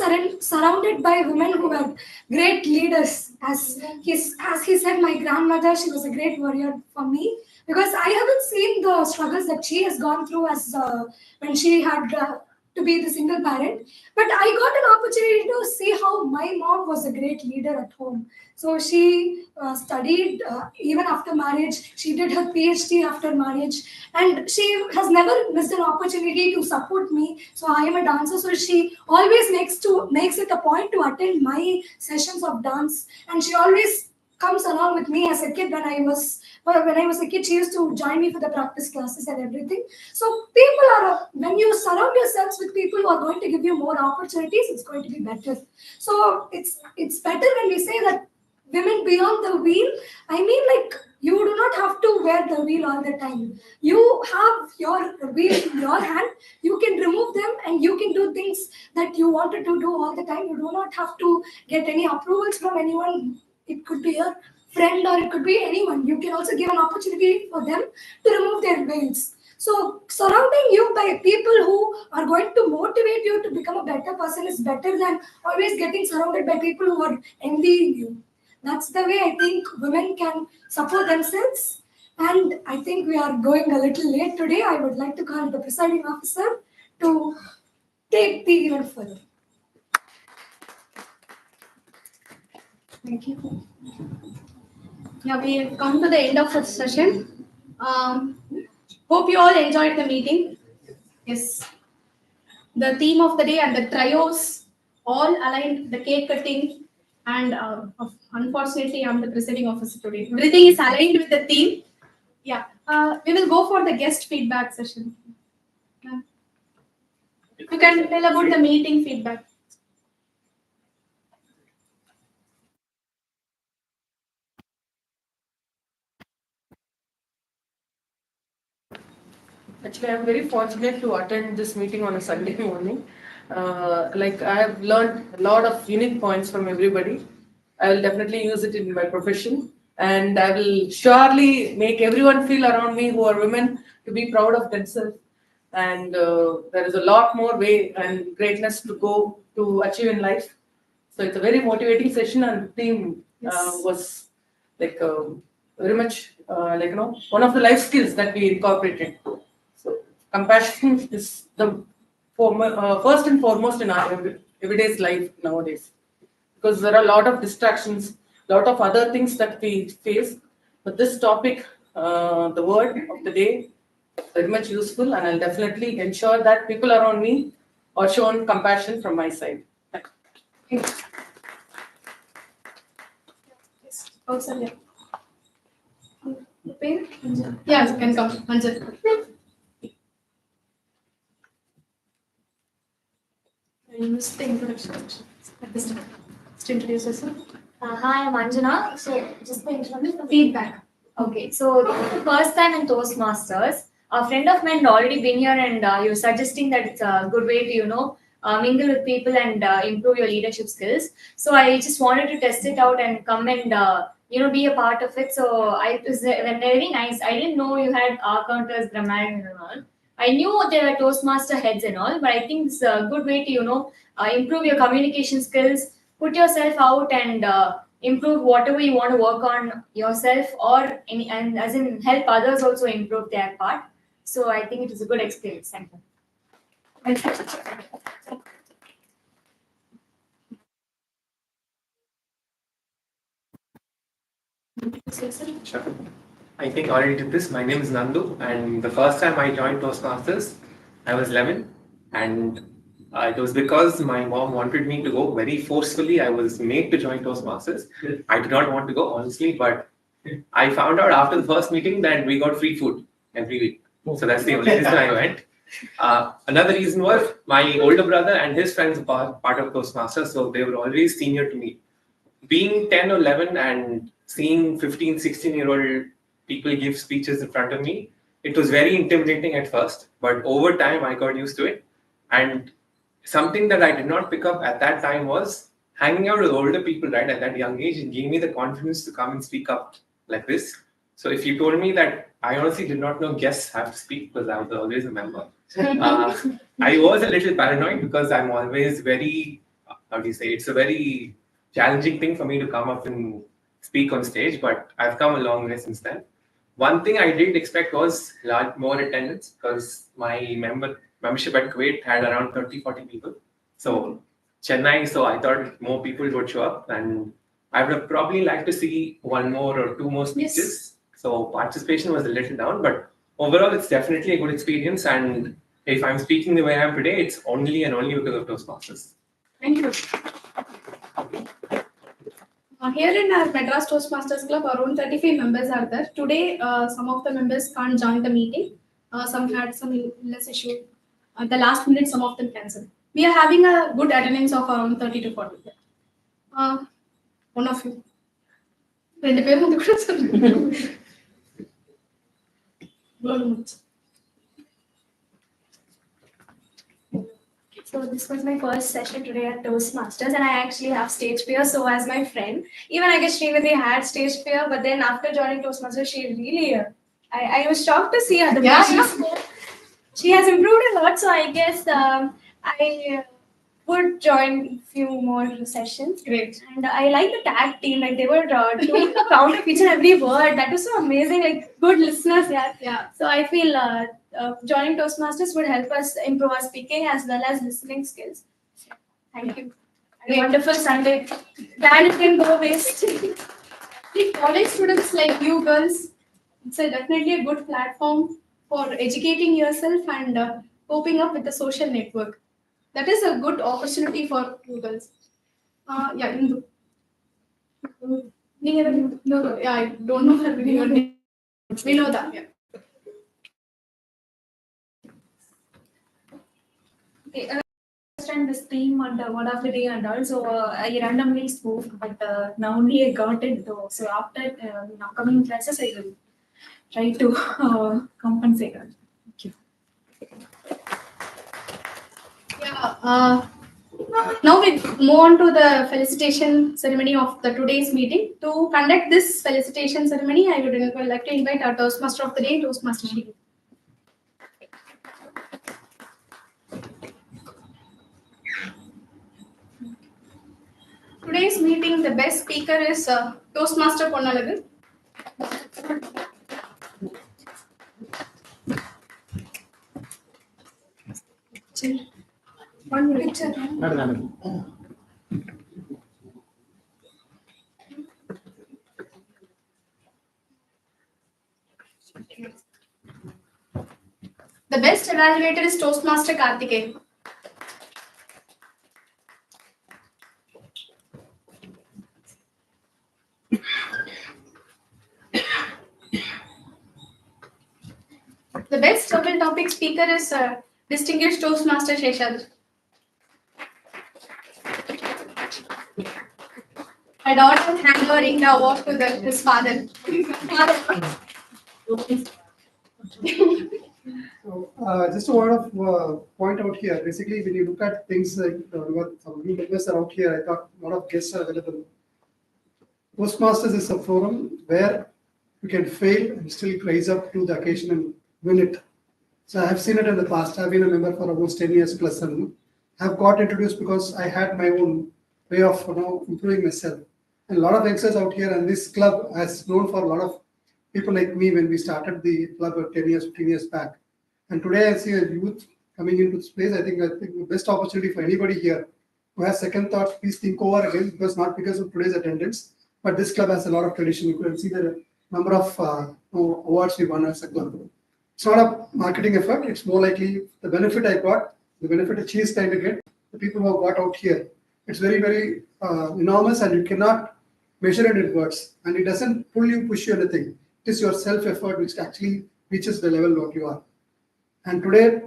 surrounded by women who were great leaders. As he said, my grandmother, she was a great warrior for me because I haven't seen the struggles that she has gone through as when she had to be the single parent. But I got an opportunity to see how my mom was a great leader at home. So she studied even after marriage. She did her PhD after marriage, and she has never missed an opportunity to support me. So I am a dancer, so she always makes it a point to attend my sessions of dance, and she always comes along with me as a kid when I was a kid. She used to join me for the practice classes and everything. So people are when you surround yourselves with people who are going to give you more opportunities, it's going to be better. So it's better when we say that women beyond the wheel. I mean, like, you do not have to wear the wheel all the time. You have your wheel in your hand. You can remove them and you can do things that you wanted to do all the time. You do not have to get any approvals from anyone. It could be a friend or it could be anyone. You can also give an opportunity for them to remove their veils. So surrounding you by people who are going to motivate you to become a better person is better than always getting surrounded by people who are envying you. That's the way I think women can support themselves. And I think we are going a little late today. I would like to call the presiding officer to take the event further. Thank you. Yeah, we come to the end of the session. Hope you all enjoyed the meeting. Yes. The theme of the day and the trios all aligned, the cake cutting, and unfortunately, I'm the presiding officer today. Everything is aligned with the theme. Yeah. We will go for the guest feedback session. Yeah. You can tell about the meeting feedback. Actually, I'm very fortunate to attend this meeting on a Sunday morning. I have learned a lot of unique points from everybody. I will definitely use it in my profession, and I will surely make everyone feel around me who are women to be proud of themselves. And there is a lot more way and greatness to go to achieve in life. So it's a very motivating session, and the theme was like very much one of the life skills that we incorporated. So compassion is the first and foremost in our everyday's life nowadays, because there are a lot of distractions, a lot of other things that we face. But this topic, the word of the day, very much useful, and I'll definitely ensure that people around me are shown compassion from my side. Thank you. Oh, sorry. Yeah, you can come. Anjal. I missed the introduction at this time. Just introduce yourself. Hi, I'm Anjana. So, just the introduction. Feedback. Okay, so this is the first time in Toastmasters. A friend of mine had already been here, and you're suggesting that it's a good way to, mingle with people and improve your leadership skills. So I just wanted to test it out and come and be a part of it. So it was very nice. I didn't know you had counters, grammarians and all. I knew there were Toastmaster heads and all, but I think it's a good way to improve your communication skills, put yourself out, and improve whatever you want to work on yourself, or and as in help others also improve their part. So I think it is a good experience. Thank you. Sure. I think I already did this. My name is Nandu, and the first time I joined Toastmasters, I was 11, and it was because my mom wanted me to go very forcefully. I was made to join Toastmasters. I did not want to go, honestly, but I found out after the first meeting that we got free food every week. So that's the only reason I went. Another reason was my older brother and his friends were part of Toastmasters, so they were always senior to me. Being 10 or 11 and seeing 15, 16-year-old people give speeches in front of me, it was very intimidating at first, but over time I got used to it. And something that I did not pick up at that time was hanging out with older people, right, at that young age. It gave me the confidence to come and speak up like this. So if you told me that, I honestly did not know guests have to speak because I was always a member. I was a little paranoid because I'm always very, how do you say, it's a very challenging thing for me to come up and speak on stage, but I've come a long way since then. One thing I did expect was more attendance because my membership at Kuwait had around 30-40 people. So Chennai, so I thought more people would show up, and I would have probably liked to see one more or two more speeches. Yes. So participation was a little down, but overall it's definitely a good experience. And if I'm speaking the way I am today, it's only and only because of Toastmasters. Thank you. Here in our Madras Toastmasters Club, around 35 members are there. Today, some of the members can't join the meeting. Some had some illness issue. At the last minute, some of them cancelled. We are having a good attendance of around 30 to 40. One of you. రెండు పేరు ముందు కూడా So this was my first session today at Toastmasters, and I actually have stage fear. So as my friend, even I guess Srividhi had stage fear, but then after joining Toastmasters, she really, I was shocked to see her. She has improved a lot. So I guess I would join few more sessions. Great. And I like the tag team. Like they were doing the count of each and every word. That was so amazing. Like good listeners. Yeah. So I feel joining Toastmasters would help us improve our speaking as well as listening skills. Thank you. A wonderful Sunday. Dan, it can go waste. The college students like you girls, it's definitely a good platform for educating yourself and coping up with the social network. That is a good opportunity for you girls. Yeah, Indu. No, yeah, I don't know her name. We know that. Yeah. Okay, understand this theme and word of the day and also I randomly spoke, but now only I got it though. So after in upcoming classes, I will try to compensate. Thank you. Yeah. Now we move on to the felicitation ceremony of the today's meeting. To conduct this felicitation ceremony, I would like to invite our Toastmaster of the day, Toastmaster Shri. Today's meeting, the best speaker is Toastmaster Ponnalagan. One picture. The best evaluator is Toastmaster Karthikeyan. The best double topic speaker is distinguished Toastmaster Sheshadri. My daughter handing the award to his father. So, just a word of point out here. Basically, when you look at things like some new members are out here, I thought a lot of guests are available. Toastmasters is a forum where you can fail and still rise up to the occasion and win it. So I have seen it in the past. I've been a member for almost 10 years plus and have got introduced because I had my own way of improving myself. And a lot of youngsters out here, and this club has known for a lot of people like me when we started the club 10 years, 15 years back. And today I see a youth coming into this place. I think the best opportunity for anybody here who has second thoughts, please think over again, because not because of today's attendance, but this club has a lot of tradition. You can see the number of awards we won as a club. It's not a marketing effort. It's more likely the benefit I got, the benefit a cheese kind of get, the people who have got out here. It's very, very enormous, and you cannot measure it in words. And it doesn't pull you, push you anything. It is your self-effort which actually reaches the level what you are. And today,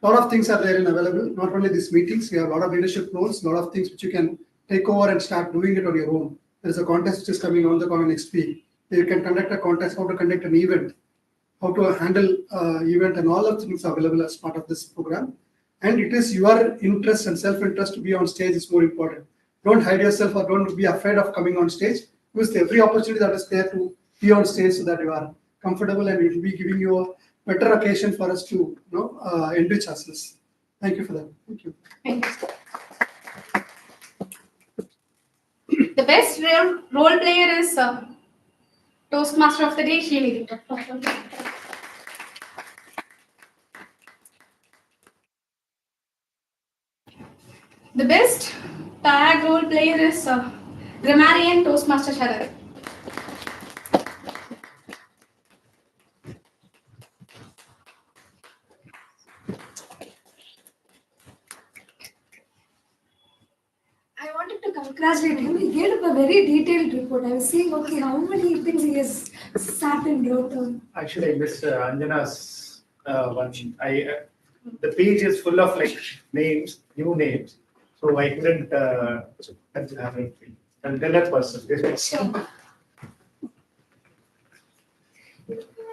a lot of things are there and available. Not only these meetings, we have a lot of leadership roles, a lot of things which you can take over and start doing it on your own. There is a contest which is coming on the next week. You can conduct a contest, how to conduct an event, how to handle event, and all of things are available as part of this program. And it is your interest and self-interest to be on stage is more important. Don't hide yourself or don't be afraid of coming on stage. Use every opportunity that is there to be on stage so that you are comfortable, and it will be giving you a better occasion for us to enrich ourselves. Thank you for that. Thank you. Thank you. The best role player is Toastmaster of the day, Srinidhi. The best tag role player is grammarian Toastmaster Sharad. I wanted to congratulate him. He gave up a very detailed report. I was saying, okay, how many things he has sat and wrote on. Actually, I missed Anjana's one. The page is full of like names, new names. So I couldn't and tell that person.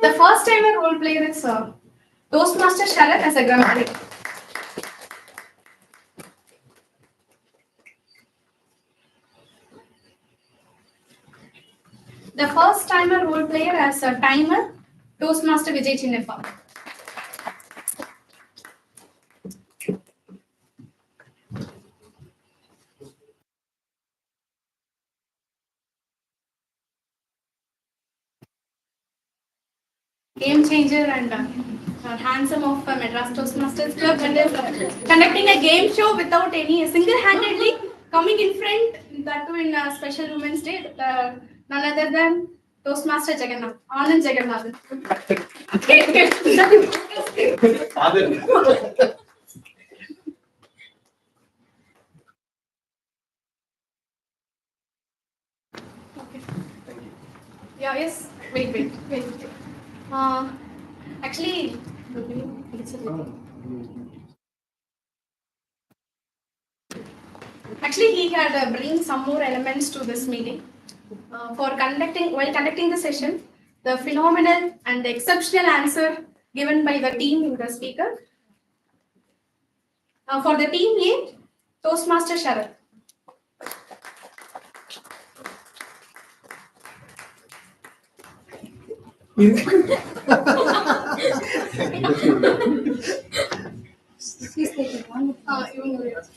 The first timer role player is Toastmaster Sharad as a grammarian. The first timer role player as a timer, Toastmaster Vijay Chinnappa. Game changer and handsome of Madras Toastmasters Club, and conducting a game show without any single-handedly coming in front, that too in a special Women's Day. none other than Toastmaster Jagannath, Anand Jagannath. Yeah, yes. Wait. Actually, he had bring some more elements to this meeting. While conducting the session, the phenomenal and the exceptional answer given by the team, the speaker. For the team A, Toastmaster Sharath.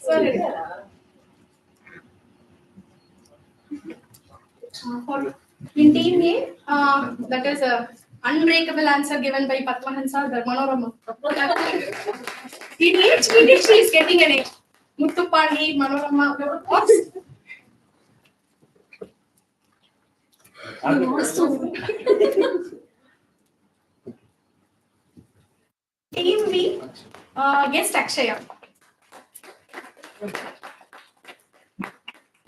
Sorry. In team A, that is a unbreakable answer given by Padmahansa, the Manorama. In each she is getting an A. Muttupandi, Manorama, what? Team B, guest Akshaya.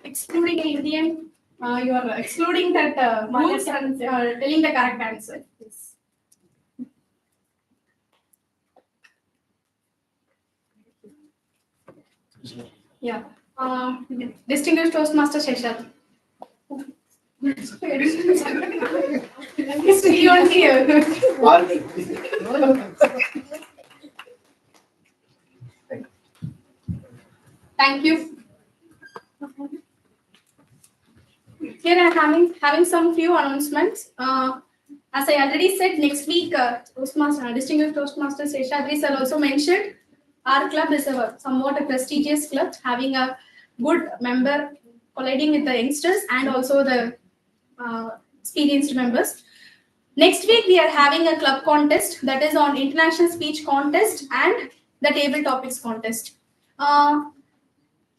Excluding Indian, you are excluding that rules and telling the correct answer. Yes. Yeah. Distinguished Toastmaster Sheshal. You are here. Thank you. Here I am having some few announcements. As I already said, next week, Distinguished Toastmaster Seshadri sir also mentioned, our club is somewhat a prestigious club, having a good member colliding with the youngsters and also the experienced members. Next week, we are having a club contest that is on international speech contest and the table topics contest.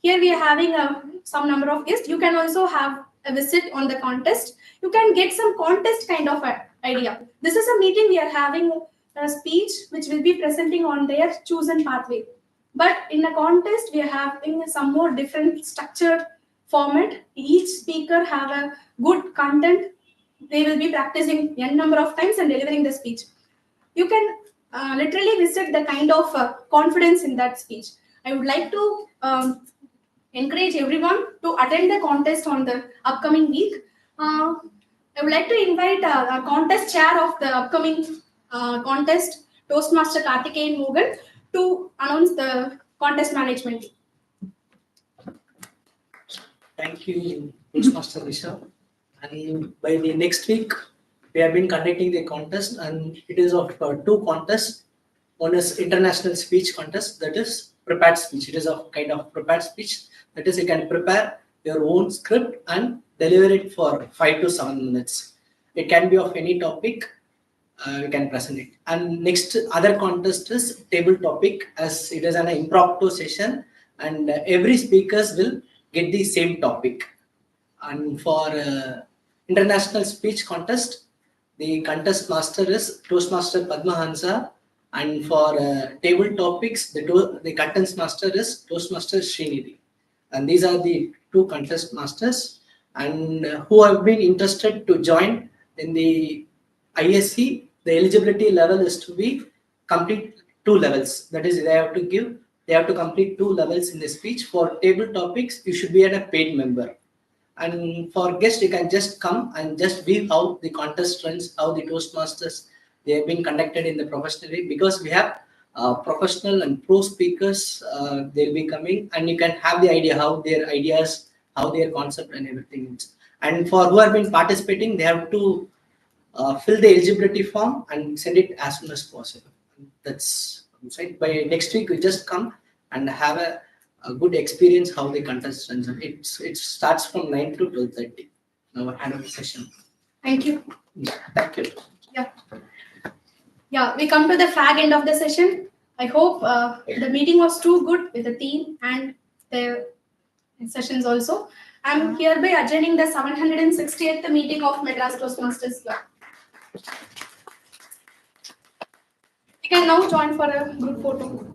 Here we are having some number of guests. You can also have a visit on the contest. You can get some contest kind of idea. This is a meeting we are having a speech which will be presenting on their chosen pathway. But in a contest, we are having some more different structured format. Each speaker have a good content. They will be practicing n number of times and delivering the speech. You can literally visit the kind of confidence in that speech. I would like to encourage everyone to attend the contest on the upcoming week. I would like to invite a contest chair of the upcoming contest, Toastmaster Karthikeyan Mugan, to announce the contest management. Thank you, Toastmaster Risha. And by the next week, we have been conducting the contest, and it is of two contests. One is international speech contest, that is prepared speech. It is a kind of prepared speech. That is, you can prepare your own script and deliver it for 5 to 7 minutes. It can be of any topic. We can present it. And next other contest is table topic, as it is an impromptu session, and every speakers will get the same topic. And for international speech contest, the contest master is Toastmaster Padmahansa, and for table topics, the contest master is Toastmaster Srinidhi. And these are the two contest masters, and who have been interested to join in the ISC. The eligibility level is to be complete 2 levels. That is, they have to complete 2 levels in the speech. For table topics, you should be a paid member. And for guests, you can just come and just view how the contest runs, how the Toastmasters they have been conducted in the professional way, because we have professional and pro speakers. They'll be coming, and you can have the idea how their ideas, how their concept and everything is. And for who have been participating, they have to fill the eligibility form and send it as soon as possible. That's right. By next week, we just come and have a good experience how the contest runs. It starts from 9 to 12:30. Now I hand over the session. Thank you. Thank you. Yeah, we come to the fag end of the session. I hope the meeting was too good with the team and the sessions also. I'm hereby adjourning the 768th meeting of Madras Toastmasters Club. You can now join for a group photo.